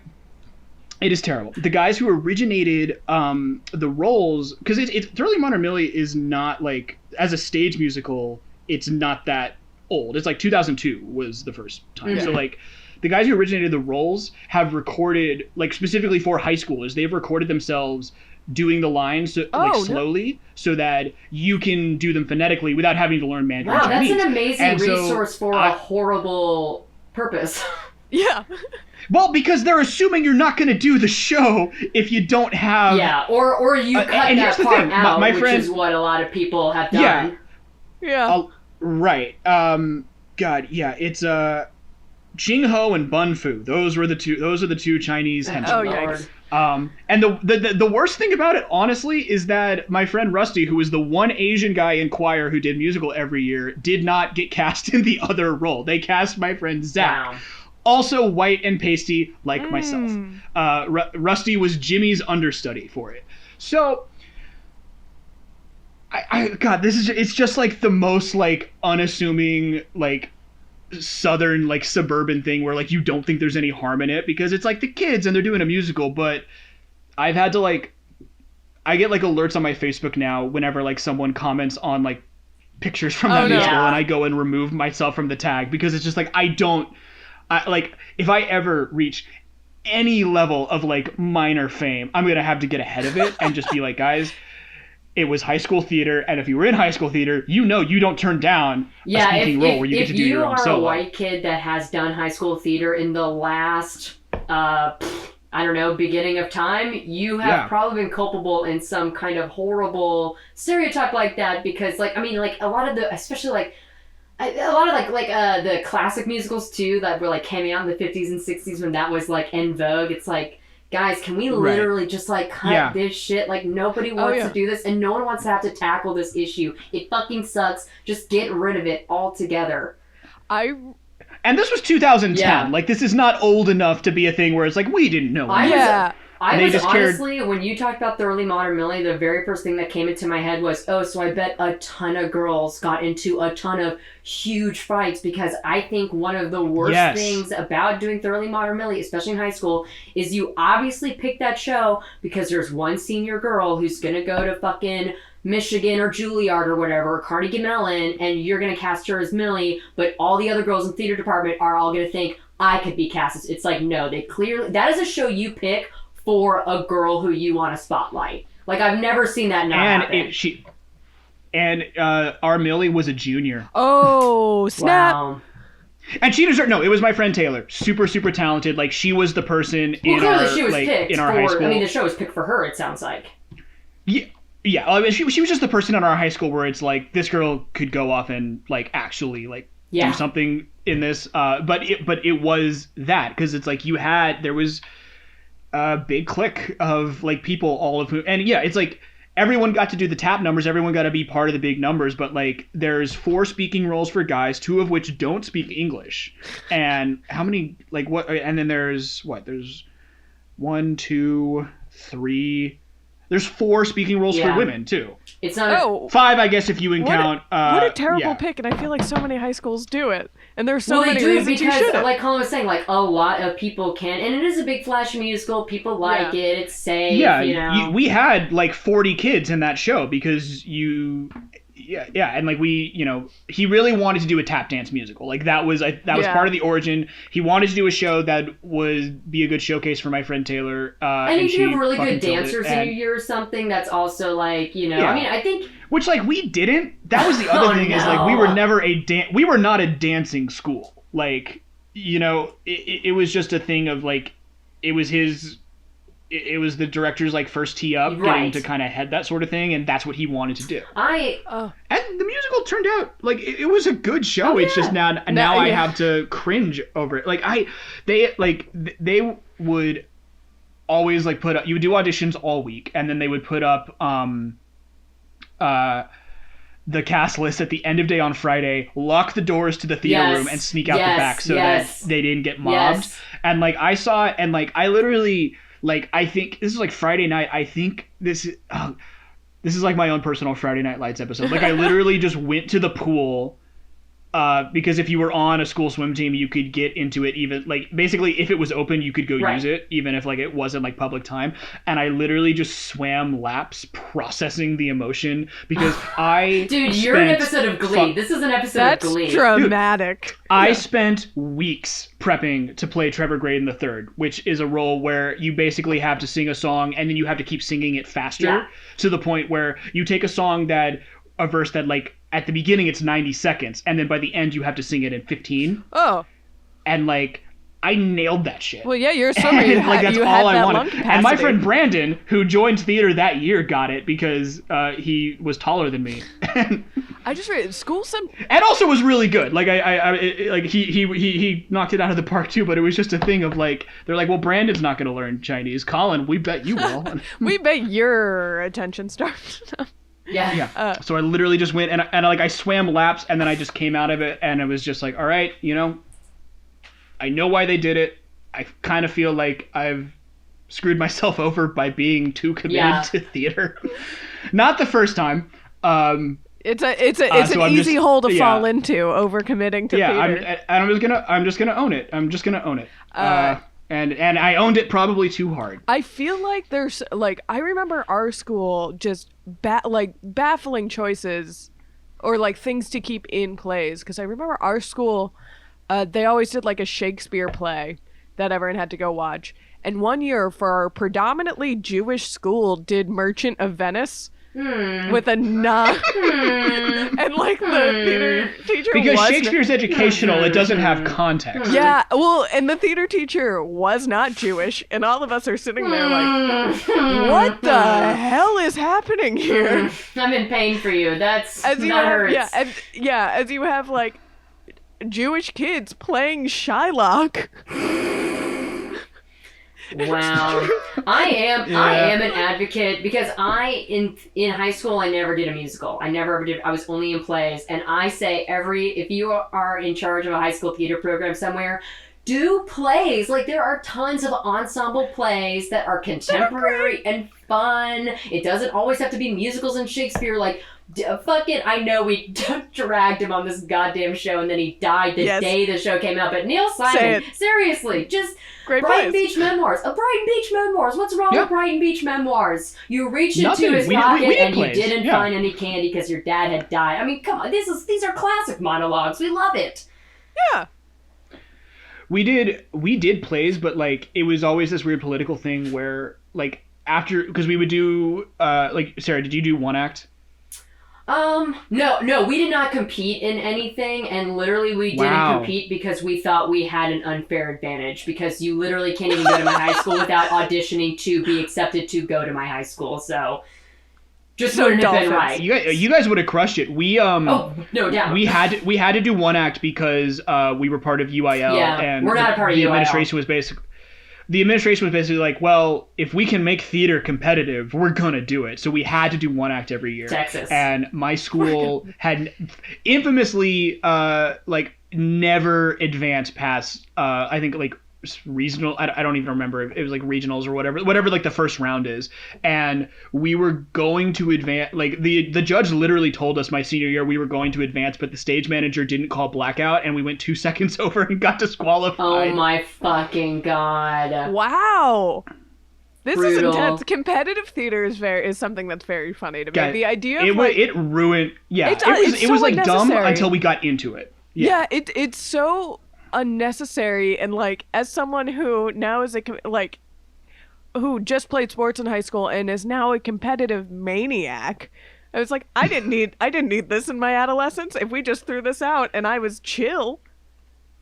It is terrible. The guys who originated the roles, because it's Thoroughly Modern Millie is not like, as a stage musical, it's not that old. It's like 2002 was the first time. Yeah. So like, the guys who originated the roles have recorded, like specifically for high schoolers, they've recorded themselves doing the lines slowly, so that you can do them phonetically without having to learn Mandarin Wow, Chinese. that's an amazing And resource for a horrible purpose. Yeah. Well, because they're assuming you're not going to do the show if you don't have... Yeah, or you cut that part out, which is what a lot of people have done. Yeah. Right. God, yeah, it's Jing Ho and Bun Fu. Those are the two Chinese henchmen. Oh, yikes. And the worst thing about it, honestly, is that my friend Rusty, who was the one Asian guy in choir who did musical every year, did not get cast in the other role. They cast my friend Zach. Wow. Also white and pasty, like myself. Rusty was Jimmy's understudy for it. So, God, it's just like the most like unassuming, like southern, like suburban thing where like you don't think there's any harm in it, because it's like the kids and they're doing a musical. But I've had to like, I get like alerts on my Facebook now whenever like someone comments on like pictures from that musical, and I go and remove myself from the tag, because it's just like like, if I ever reach any level of like minor fame, I'm gonna have to get ahead of it and just be like, guys, it was high school theater, and if you were in high school theater, you don't turn down a speaking role where you get to do your own solo. If you are a white kid that has done high school theater in the last, beginning of time, you have probably been culpable in some kind of horrible stereotype like that, because like, I mean, like a lot of the, especially like, a lot of the classic musicals too that were like coming out in the 50s and 60s when that was like en vogue. It's like, guys, can we literally just like cut this shit? Like, nobody wants to do this, and no one wants to have to tackle this issue. It fucking sucks. Just get rid of it altogether. And this was 2010. Yeah. Like, this is not old enough to be a thing where it's like, we didn't know. I was honestly, when you talked about Thoroughly Modern Millie, the very first thing that came into my head was, so I bet a ton of girls got into a ton of huge fights, because I think one of the worst things about doing Thoroughly Modern Millie, especially in high school, is you obviously pick that show because there's one senior girl who's going to go to fucking Michigan or Juilliard or whatever, Carnegie Mellon, and you're going to cast her as Millie, but all the other girls in the theater department are all going to think, I could be cast as... It's like, no, that is a show you pick for a girl who you want to spotlight. Like, I've never seen that not happen. Our Millie was a junior. Oh, snap. Wow. And she deserved... No, it was my friend Taylor. Super, super talented. Like, she was the person in our high school. I mean, the show was picked for her, it sounds like. Yeah. I mean, she was just the person in our high school where it's like, this girl could go off and, like, actually, like, do something in this. But it was that. Because it's like, there was a big clique of like people, all of whom, and it's like everyone got to do the tap numbers, everyone got to be part of the big numbers, but like there's 4 speaking roles for guys, 2 of which don't speak English, and how many, like, what, and then there's 1, 2, 3, there's 4 speaking roles for women too. It's not 5, I guess, if you count. What a terrible pick, and I feel like so many high schools do it, and there's so many reasons you shouldn't. Like Colin was saying, like a lot of people can, and it is a big flashy musical. People like it. It's safe. Yeah, we had like 40 kids in that show because and like he really wanted to do a tap dance musical. Like that was part of the origin. He wanted to do a show that would be a good showcase for my friend Taylor. And if you have really good dancers in your year or something, that's also like, I mean, I think... Which, like, we didn't. That was the other thing, is like we were never we were not a dancing school. Like, it was just a thing of like, it was the director's like first tee up, getting to kind of head that sort of thing, and that's what he wanted to do. And the musical turned out like it was a good show. It's just now I have to cringe over it. Like they would always like put up. You would do auditions all week, and then they would put up the cast list at the end of day on Friday, lock the doors to the theater room, and sneak out the back so that they didn't get mobbed. And like I saw it, and like I literally. like I think this is like Friday night. I think this is like my own personal Friday Night Lights episode. Like I literally just went to the pool. Because if you were on a school swim team, you could get into it even like basically if it was open, you could go use it even if like it wasn't like public time. And I literally just swam laps processing the emotion because Dude, you're an episode of Glee. This is an episode of Glee. That's dramatic. Dude, I spent weeks prepping to play Trevor Graydon III, which is a role where you basically have to sing a song and then you have to keep singing it faster to the point where you take a song a verse that like at the beginning it's 90 seconds and then by the end you have to sing it in 15. Oh. And like I nailed that shit. Well, yeah, you're so you like that's you all had I that wanted. lung capacity. And my friend Brandon, who joined theater that year, got it because he was taller than me. I just read school some and also was really good. Like he knocked it out of the park too. But it was just a thing of like they're like, well, Brandon's not going to learn Chinese. Colin, we bet you will. We bet your attention starved. Yeah. So I literally just went and I swam laps and then I just came out of it and it was just like, all right, I know why they did it. I kind of feel like I've screwed myself over by being too committed to theater. Not the first time. It's an easy hole to fall into, overcommitting to theater. I'm just gonna own it. I'm just gonna own it. And I owned it probably too hard. I feel like there's like I remember our school just baffling choices or like things to keep in plays because I remember our school they always did like a Shakespeare play that everyone had to go watch. And one year for our predominantly Jewish school did Merchant of Venice. With a nod. And like the theater teacher because Shakespeare's educational, it doesn't have context. Yeah, well, and the theater teacher was not Jewish, and all of us are sitting there like, what the hell is happening here? I'm in pain for you. That hurts. As you have like Jewish kids playing Shylock. Wow. I am an advocate because in high school I never did a musical. I never ever did. I was only in plays. And I say if you are in charge of a high school theater program somewhere, do plays. Like there are tons of ensemble plays that are contemporary and fun. It doesn't always have to be musicals and Shakespeare. Like fuck it, I know we dragged him on this goddamn show and then he died the day the show came out. But Neil Simon, seriously, just Great Brighton Beach Memoirs. Brighton Beach Memoirs. What's wrong with Brighton Beach Memoirs? You reached into his pocket and you didn't find any candy because your dad had died. I mean, come on, these are classic monologues. We love it. Yeah. We did plays, but like it was always this weird political thing where like after because we would do like Sarah, did you do one act? No, we did not compete in anything, and literally we didn't compete because we thought we had an unfair advantage, because you literally can't even go to my high school without auditioning to be accepted to go to my high school, so just wouldn't have been right. You guys would have crushed it. We no doubt. We had to do one act because we were part of UIL, and we're not a part of UIL. The administration was basically like, well, if we can make theater competitive, we're going to do it. So we had to do one act every year. Texas. And my school had infamously, never advanced past, I think, like, regional. I don't even remember. It was like regionals or whatever like the first round is. And we were going to advance. Like the judge literally told us my senior year we were going to advance, but the stage manager didn't call blackout, and we went 2 seconds over and got disqualified. Oh my fucking god! Wow. This Brutal. is intense. Competitive theater is something that's very funny to me. Yeah, the idea of it ruined. Yeah, it was like dumb until we got into it. Yeah, it's so unnecessary, and like as someone who now is who just played sports in high school and is now a competitive maniac, I was like, I didn't need this in my adolescence. If we just threw this out and I was chill,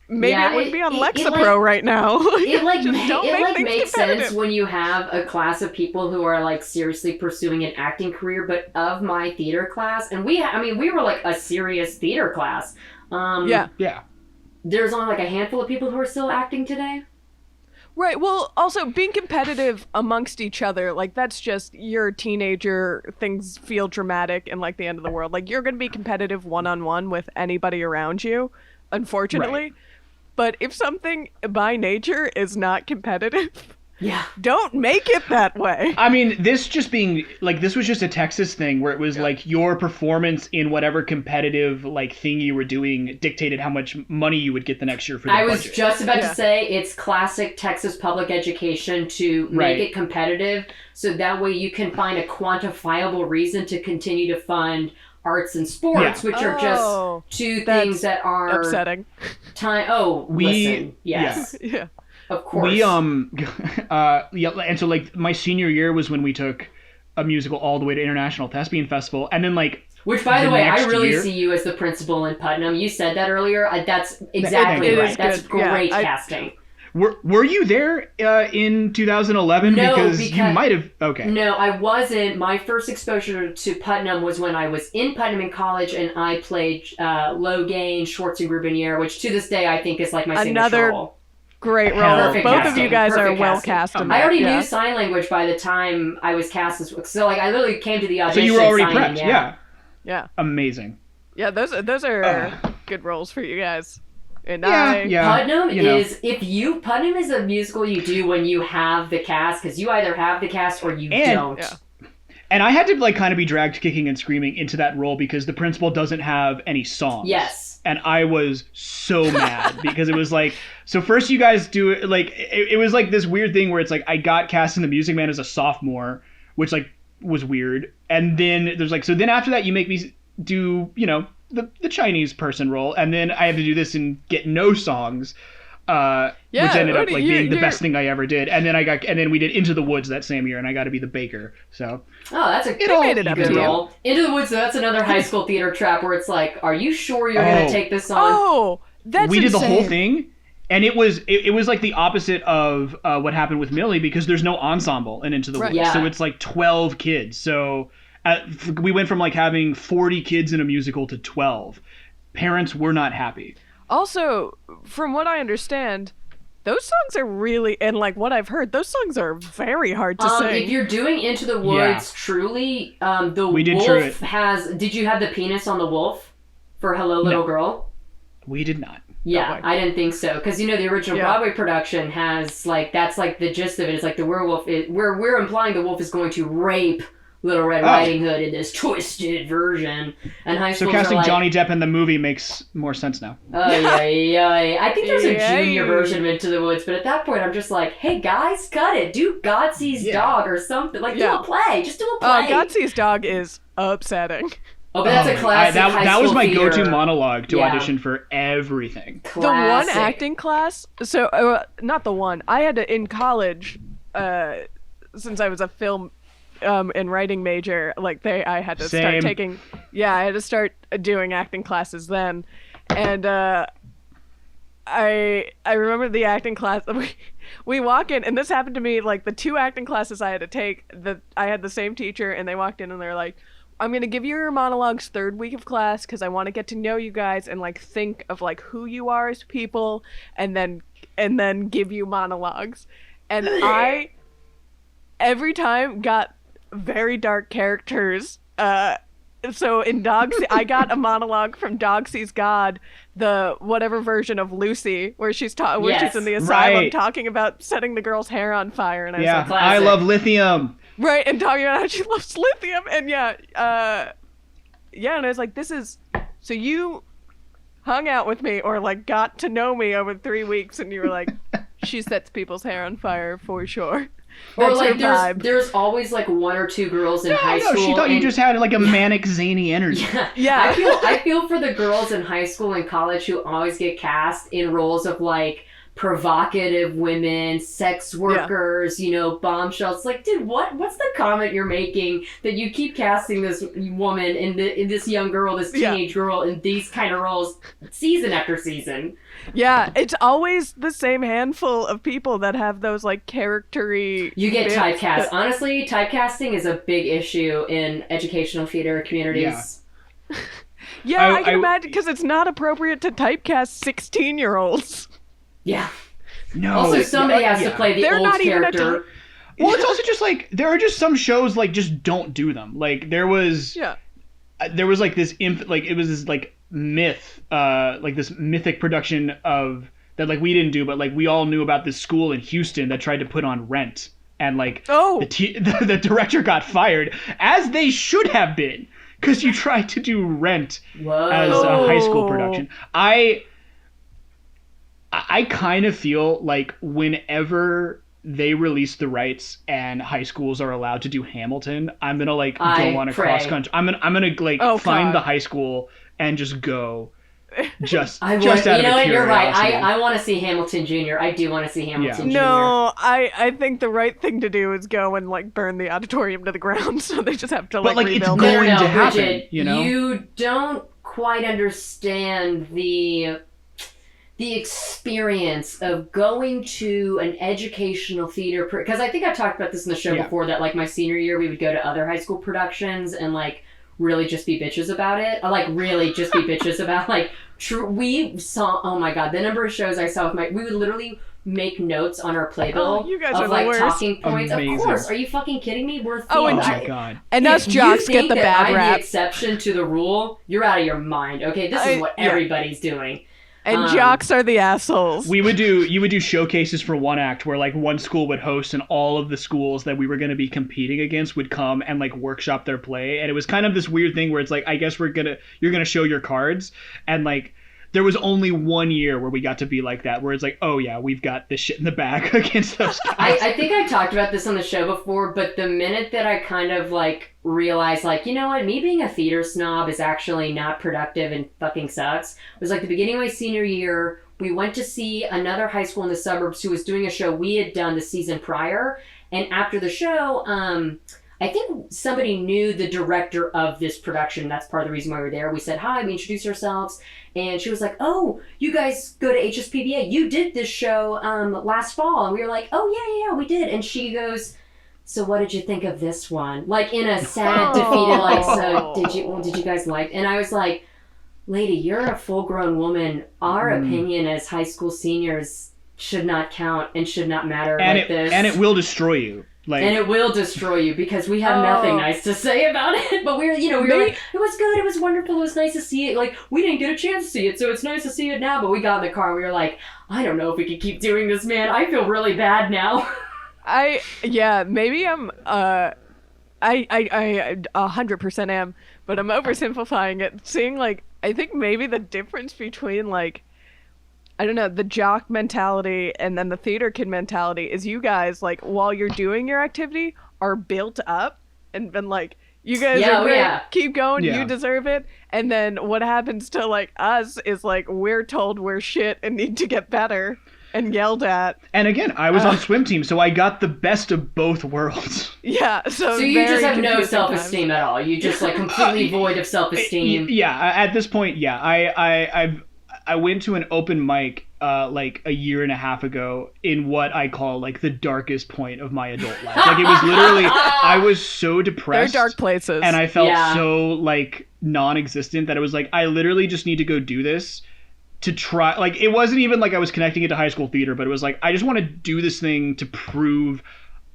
maybe I wouldn't be on Lexapro right now. It makes sense when you have a class of people who are like seriously pursuing an acting career. But of my theater class, and we were like a serious theater class. Yeah. There's only like a handful of people who are still acting today. Right. Well, also being competitive amongst each other, like that's just you're a teenager, things feel dramatic and like the end of the world. Like you're going to be competitive one-on-one with anybody around you, unfortunately. Right. But if something by nature is not competitive, Yeah. Don't make it that way. I mean, this was just a Texas thing where it was like your performance in whatever competitive like thing you were doing dictated how much money you would get the next year for the budget. I was just about to say it's classic Texas public education to make it competitive, so that way you can find a quantifiable reason to continue to fund arts and sports, which are just two things that are upsetting. Yes. Yeah. Of course. We and so like my senior year was when we took a musical all the way to International Thespian Festival, and then like which, by the way, I really see you as the principal in Putnam. You said that earlier. That's exactly right. That's great casting. Were you there in 2011? No, because you might have. Okay. No, I wasn't. My first exposure to Putnam was when I was in Putnam in college, and I played Logain, Schwartz and Grubinier, which to this day I think is like my signature role. Great role. Perfect Both casting. of you guys Perfect are well casting. cast in I that. already knew sign language by the time I was cast as so like I literally came to the audition. So you were already signing, prepped. Yeah. Amazing. Yeah, those are good roles for you guys. And Putnam is Putnam is a musical you do when you have the cast, because you either have the cast or you don't. Yeah. And I had to like kind of be dragged kicking and screaming into that role because the principal doesn't have any songs. Yes. And I was so mad because it was like, so first you guys do it, like, it was like this weird thing where it's like, I got cast in The Music Man as a sophomore, which like was weird. And then there's like, so then after that you make me do, you know, the Chinese person role. And then I had to do this and get no songs, which ended up like being the best thing I ever did. And then we did Into the Woods that same year and I got to be the baker. So. Oh, that's a good role. Into the Woods, that's another high school theater trap where it's like, are you sure you're going to take this on? Oh, that's We did insane. the whole thing, and it was like the opposite of what happened with Millie because there's no ensemble in Into the Woods. Yeah. So it's like 12 kids. So we went from like having 40 kids in a musical to 12. Parents were not happy. Also, from what I understand, those songs are really, and like what I've heard, those songs are very hard to sing. If you're doing Into the Woods, truly, the wolf has... Did you have the penis on the wolf for Hello Little Girl? We did not. Yeah, I didn't think so. Because, you know, the original Broadway production has, like, that's like the gist of it. It's like the werewolf, we're implying the wolf is going to rape Little Red Riding Hood in this twisted version. And high schools so casting are like, Johnny Depp in the movie makes more sense now. I think there's a junior version of Into the Woods, but at that point I'm just like, hey guys, cut it. Do Godsee's Dog or something. Like, do a play. Just do a play. Godsee's Dog is upsetting. Oh, but that's a classic that was my theater. go-to monologue to audition for everything. Classic. The one acting class, so not the one. I had to, in college, since I was a film and writing major, like I had to start taking, I had to start doing acting classes then, and I remember the acting class. We walk in, and this happened to me. Like the two acting classes I had to take, I had the same teacher, and they walked in and they're like, I'm going to give you your monologues third week of class because I want to get to know you guys and like think of like who you are as people and then give you monologues. And I every time got very dark characters. So in I got a monologue from Dog Sees God, the whatever version of Lucy, where she's she's in the asylum talking about setting the girl's hair on fire, and I was like, I love lithium. Right, and talking about how she loves lithium, and and I was like, this is, so you hung out with me, or like got to know me over 3 weeks, and you were like, she sets people's hair on fire for sure. Or like there's always like one or two girls in high school. She thought you just had like a manic zany energy. Yeah. I feel for the girls in high school and college who always get cast in roles of like provocative women, sex workers, you know, bombshells. Like, dude, what's the comment you're making that you keep casting this woman in this young girl, this teenage girl in these kind of roles season after season? Yeah, it's always the same handful of people that have those like charactery. You get typecast. Honestly, typecasting is a big issue in educational theater communities. Yeah, I can imagine, because it's not appropriate to typecast 16-year-olds. Yeah. No. Also, somebody has to play the old character. Well, it's also just like there are just some shows like just don't do them. Like there was like this it was this like myth, like this mythic production of that like we didn't do, but like we all knew about this school in Houston that tried to put on Rent, and like the director got fired, as they should have been, because you tried to do Rent as a high school production. I kind of feel like whenever they release the rights and high schools are allowed to do Hamilton, I'm gonna like go on a cross country. I'm gonna like find the high school and just go. Just out of curiosity. You're right. I want to see Hamilton Jr. I do want to see Hamilton Jr. No, I think the right thing to do is go and like burn the auditorium to the ground, so they just have to like rebuild. It's going to happen. Bridget, you know, you don't quite understand the experience of going to an educational theater, because I think I've talked about this in the show before, that like my senior year we would go to other high school productions and like really just be bitches about it. I like really just be bitches about like we saw, oh my god, the number of shows I saw with we would literally make notes on our playbill you guys of are like the worst. Talking points. Amazing. Of course, are you fucking kidding me? We're oh my god. And us jocks get the bad rap. The exception to the rule, you're out of your mind. Okay, this is what everybody's doing. And jocks are the assholes. You would do showcases for one act where like one school would host and all of the schools that we were going to be competing against would come and like workshop their play. And it was kind of this weird thing where it's like, I guess you're going to show your cards. And like, there was only 1 year where we got to be like that, where it's like, oh yeah, we've got this shit in the bag against those guys. I think I talked about this on the show before, but the minute that I kind of like realized like, you know what, me being a theater snob is actually not productive and fucking sucks, it was like the beginning of my senior year. We went to see another high school in the suburbs who was doing a show we had done the season prior. And after the show, I think somebody knew the director of this production. That's part of the reason why we were there. We said, hi, we introduced ourselves. And she was like, oh, you guys go to HSPBA. You did this show last fall. And we were like, oh, yeah, we did. And she goes, so what did you think of this one? Like in a sad, defeated, like, so did you guys like? And I was like, lady, you're a full-grown woman. Our opinion as high school seniors should not count and should not matter this. And it will destroy you. Like, and it will destroy you because we have nothing nice to say about it. But we were like, it was good, it was wonderful, it was nice to see it. Like, we didn't get a chance to see it, so it's nice to see it now. But we got in the car and we were like, I don't know if we can keep doing this, man. I feel really bad now. Maybe I'm, I 100% am, but I'm oversimplifying it. Seeing, like, I think maybe the difference between, like, I don't know, the jock mentality and then the theater kid mentality is you guys, like, while you're doing your activity, are built up and been like, you guys are great, keep going, you deserve it. And then what happens to, like, us is, like, we're told we're shit and need to get better and yelled at. And again, I was on swim team, so I got the best of both worlds. Yeah, so you just have no self-esteem at all. You just, like, completely void of self-esteem. Yeah, at this point, yeah. I went to an open mic like a year and a half ago in what I call like the darkest point of my adult life. Like it was literally, I was so depressed. They're dark places. And I felt so like non-existent that it was like, I literally just need to go do this to try. Like it wasn't even like I was connecting it to high school theater, but it was like, I just want to do this thing to prove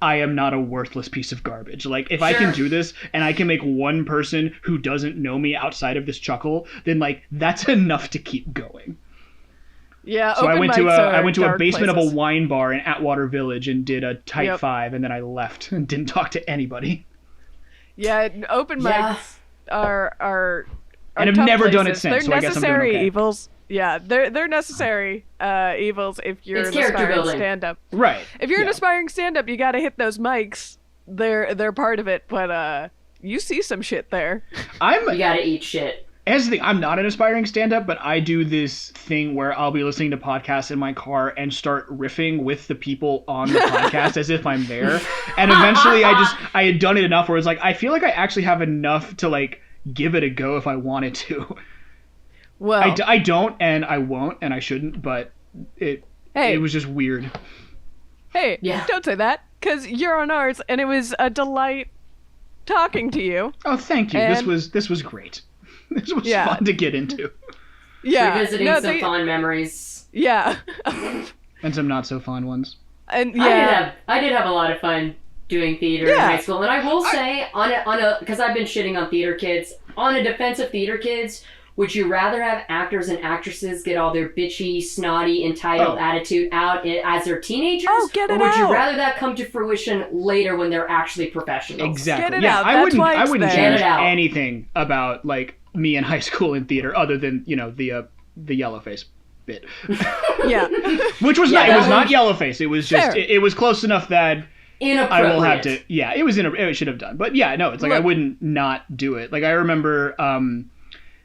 I am not a worthless piece of garbage. Like, if I can do this and I can make one person who doesn't know me outside of this chuckle, then, like, that's enough to keep going. Yeah, so I went to a basement of a wine bar in Atwater Village and did a type 5, and then I left and didn't talk to anybody. Yeah, open mics are and I've never done it since, they're so I guess I'm doing okay. Evils. Yeah, they're necessary evils if you're an aspiring stand-up. Right. If you're an aspiring stand-up, you got to hit those mics. They're part of it, but you see some shit there. You got to eat shit. Here's the thing, I'm not an aspiring stand-up, but I do this thing where I'll be listening to podcasts in my car and start riffing with the people on the podcast as if I'm there. And eventually I had done it enough where it's like, I feel like I actually have enough to like give it a go if I wanted to. Well, I don't, and I won't, and I shouldn't, but it was just weird. Hey, don't say that, because you're on ours, and it was a delight talking to you. Oh, thank you. And this was great. This was fun to get into. Yeah. Revisiting some fond memories. Yeah. And some not so fond ones. And I did have a lot of fun doing theater in high school, and I will say, because I've been shitting on theater kids, on a defense of theater kids, would you rather have actors and actresses get all their bitchy, snotty, entitled attitude out as they're teenagers? Oh, get it or would out. you rather that come to fruition later when they're actually professionals? Exactly. Get it yeah, out. I That's wouldn't. why I it's wouldn't there. change Get it out. anything about like me in high school in theater, other than the yellow face bit, Yeah. which was Yeah, not. It that was not was- yellow face. It was just. Fair. It was close enough that I Inappropriate. will have to. Yeah, it was. It should have done. But yeah, no, it's like I Look. wouldn't not do it. Like I remember.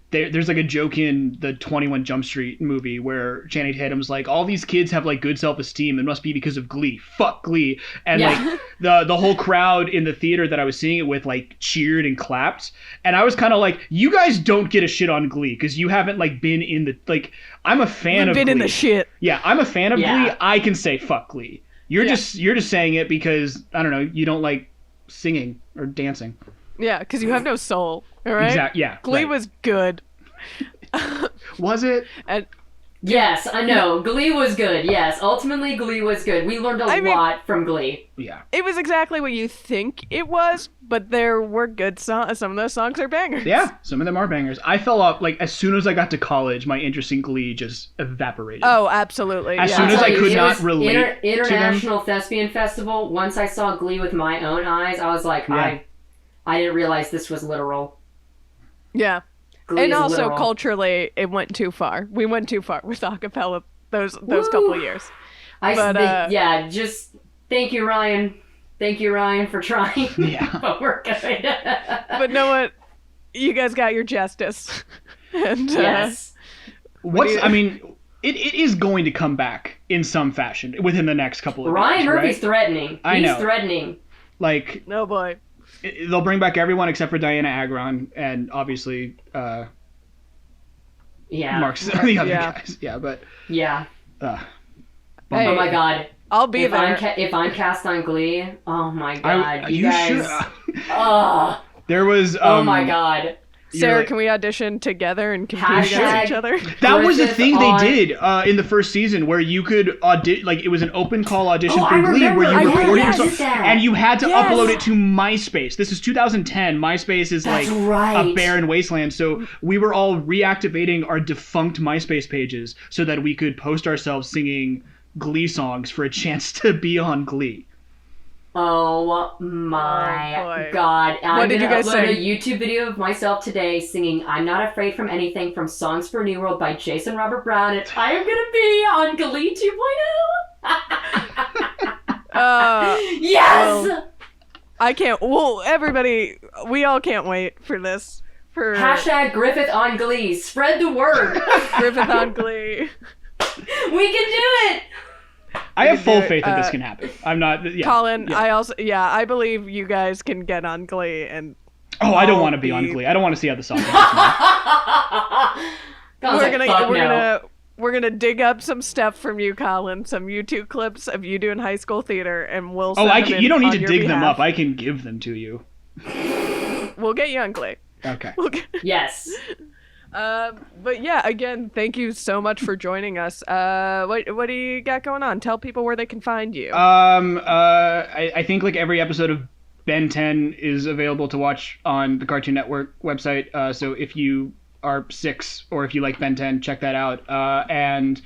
There's like a joke in the 21 Jump Street movie where Channing Tatum's like, all these kids have like good self-esteem. It must be because of Glee. Fuck Glee. And Yeah. like the whole crowd in the theater that I was seeing it with like cheered and clapped. And I was kind of like, you guys don't get a shit on Glee because you haven't like been in the like. I'm a fan You've of been Glee. in the shit. Yeah, I'm a fan of Yeah. Glee. I can say fuck Glee. You're just saying it because I don't know. You don't like singing or dancing. Yeah, because you have no soul. All right. Exactly. Yeah. Glee right. was good. Was it? And Yes, I know. Glee was good. Yes, ultimately Glee was good. We learned a I mean- lot from Glee. Yeah. it was exactly what you think it was, but there were good songs. Some of those songs are bangers. Yeah, some of them are bangers. I fell off, like, as soon as I got to college, my interest in Glee just evaporated. Oh, absolutely. As yeah. soon as I I'll tell could you, it not was relate to them. International Thespian Festival. Once I saw Glee with my own eyes, I was like, Yeah. I didn't realize this was literal. Yeah. Glee And is also literal. culturally, it went too far. We went too far with acapella those couple of years. But, yeah, just thank you, Ryan. Thank you, Ryan, for trying. Yeah. But we're good. But know what? You guys got your justice. And Yes. I mean, it is going to come back in some fashion within the next couple of Ryan years, Murphy's right? threatening. I He's know. threatening. Like, no boy. they'll bring back everyone except for Diana Agron and obviously Yeah. Mark's the other Yeah. guys. Yeah, but Yeah. uh, Hey, Oh my God. I'll be If there. if I'm cast on Glee, oh my God, you you guys. should. Oh, There was oh my God. Sarah, like- can we audition together and compete Hashtag- against each other? That was a Griffith thing on- they did in the first season where you could audition, like it was an open call audition Oh, for I Glee remember. where I you recorded yes. yourself that. and you had to Yes. upload it to MySpace. This is 2010. MySpace is That's like right. a barren wasteland. So we were all reactivating our defunct MySpace pages so that we could post ourselves singing Glee songs for a chance to be on Glee. Oh my Oh, boy. God. I'm did you gonna guys upload sing? a YouTube video of myself today singing I'm Not Afraid from Anything from Songs for a New World by Jason Robert Brown, and I am gonna be on Glee 2.0. Yes! well, I can't. Well, everybody, we all can't wait for this. For Hashtag Griffith on Glee. Spread the word. Griffith on Glee. We can do it. I have can full do it. faith that this can happen. I'm not. Yeah, Colin, yeah. I believe you guys can get on Glee and Oh, I don't I'll want to be on be- Glee. I don't want to see how the song goes. we're gonna dig up some stuff from you, Colin, some YouTube clips of you doing high school theater, and we'll. Oh, Send I them can. in You don't need on to your dig them behalf. up. I can give them to you. We'll get you on Glee. Okay. Yes. But yeah, again, thank you so much for joining us. What do you got going on? Tell people where they can find you. I think like every episode of Ben 10 is available to watch on the Cartoon Network website. So if you are 6 or if you like Ben 10, check that out. And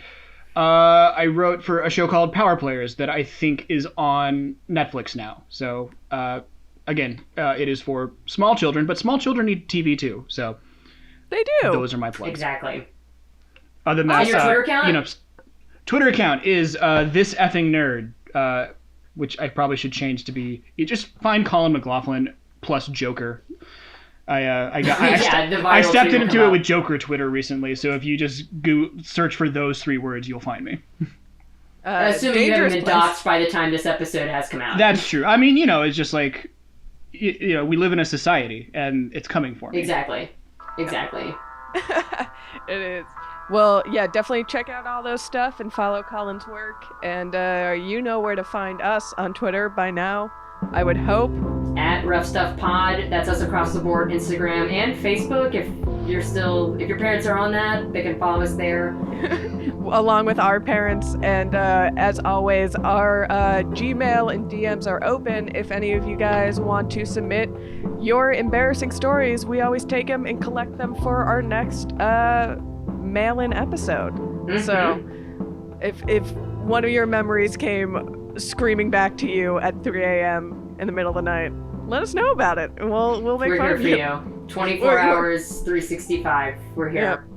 I wrote for a show called Power Players that I think is on Netflix now. So again, it is for small children, but small children need TV too. So they do. those are my plugs. Exactly. Other than that, And your Twitter account? You know, Twitter account is this effing nerd, which I probably should change to be. You just find Colin McLaughlin plus Joker. I stepped tweet will into come it up. with Joker Twitter recently, so if you just search for those 3 words, you'll find me. Assuming you haven't dangerous been place. doxxed by the time this episode has come out. That's true. I mean, it's just like, we live in a society, and it's coming for me. Exactly. It is. Well, yeah, definitely check out all those stuff and follow Colin's work. And you know where to find us on Twitter by now, I would hope. at Rough Stuff Pod. That's us across the board, Instagram and Facebook. If your parents are on that, they can follow us there. Along with our parents. And as always, our Gmail and DMs are open. If any of you guys want to submit your embarrassing stories, we always take them and collect them for our next mail-in episode. Mm-hmm. So if one of your memories came screaming back to you at 3 a.m. in the middle of the night, let us know about it, and we'll make fun of you. We're here for you. 24 hours, 365. We're here.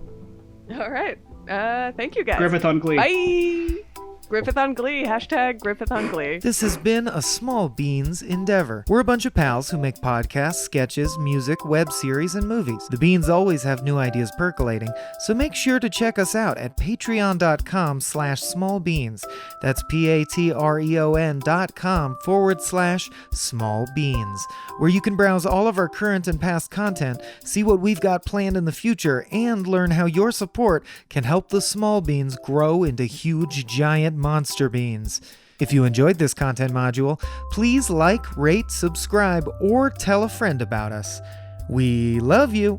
Yep. All right. Thank you guys. Griffith on Glee. Bye. Griffith on Glee. Hashtag Griffith on Glee. This has been a Small Beans endeavor. We're a bunch of pals who make podcasts, sketches, music, web series, and movies. The Beans always have new ideas percolating, so make sure to check us out at patreon.com/smallbeans. That's patreon.com/smallbeans, where you can browse all of our current and past content, see what we've got planned in the future, and learn how your support can help the Small Beans grow into huge, giant monster beans. If you enjoyed this content module, please like, rate, subscribe, or tell a friend about us. We love you.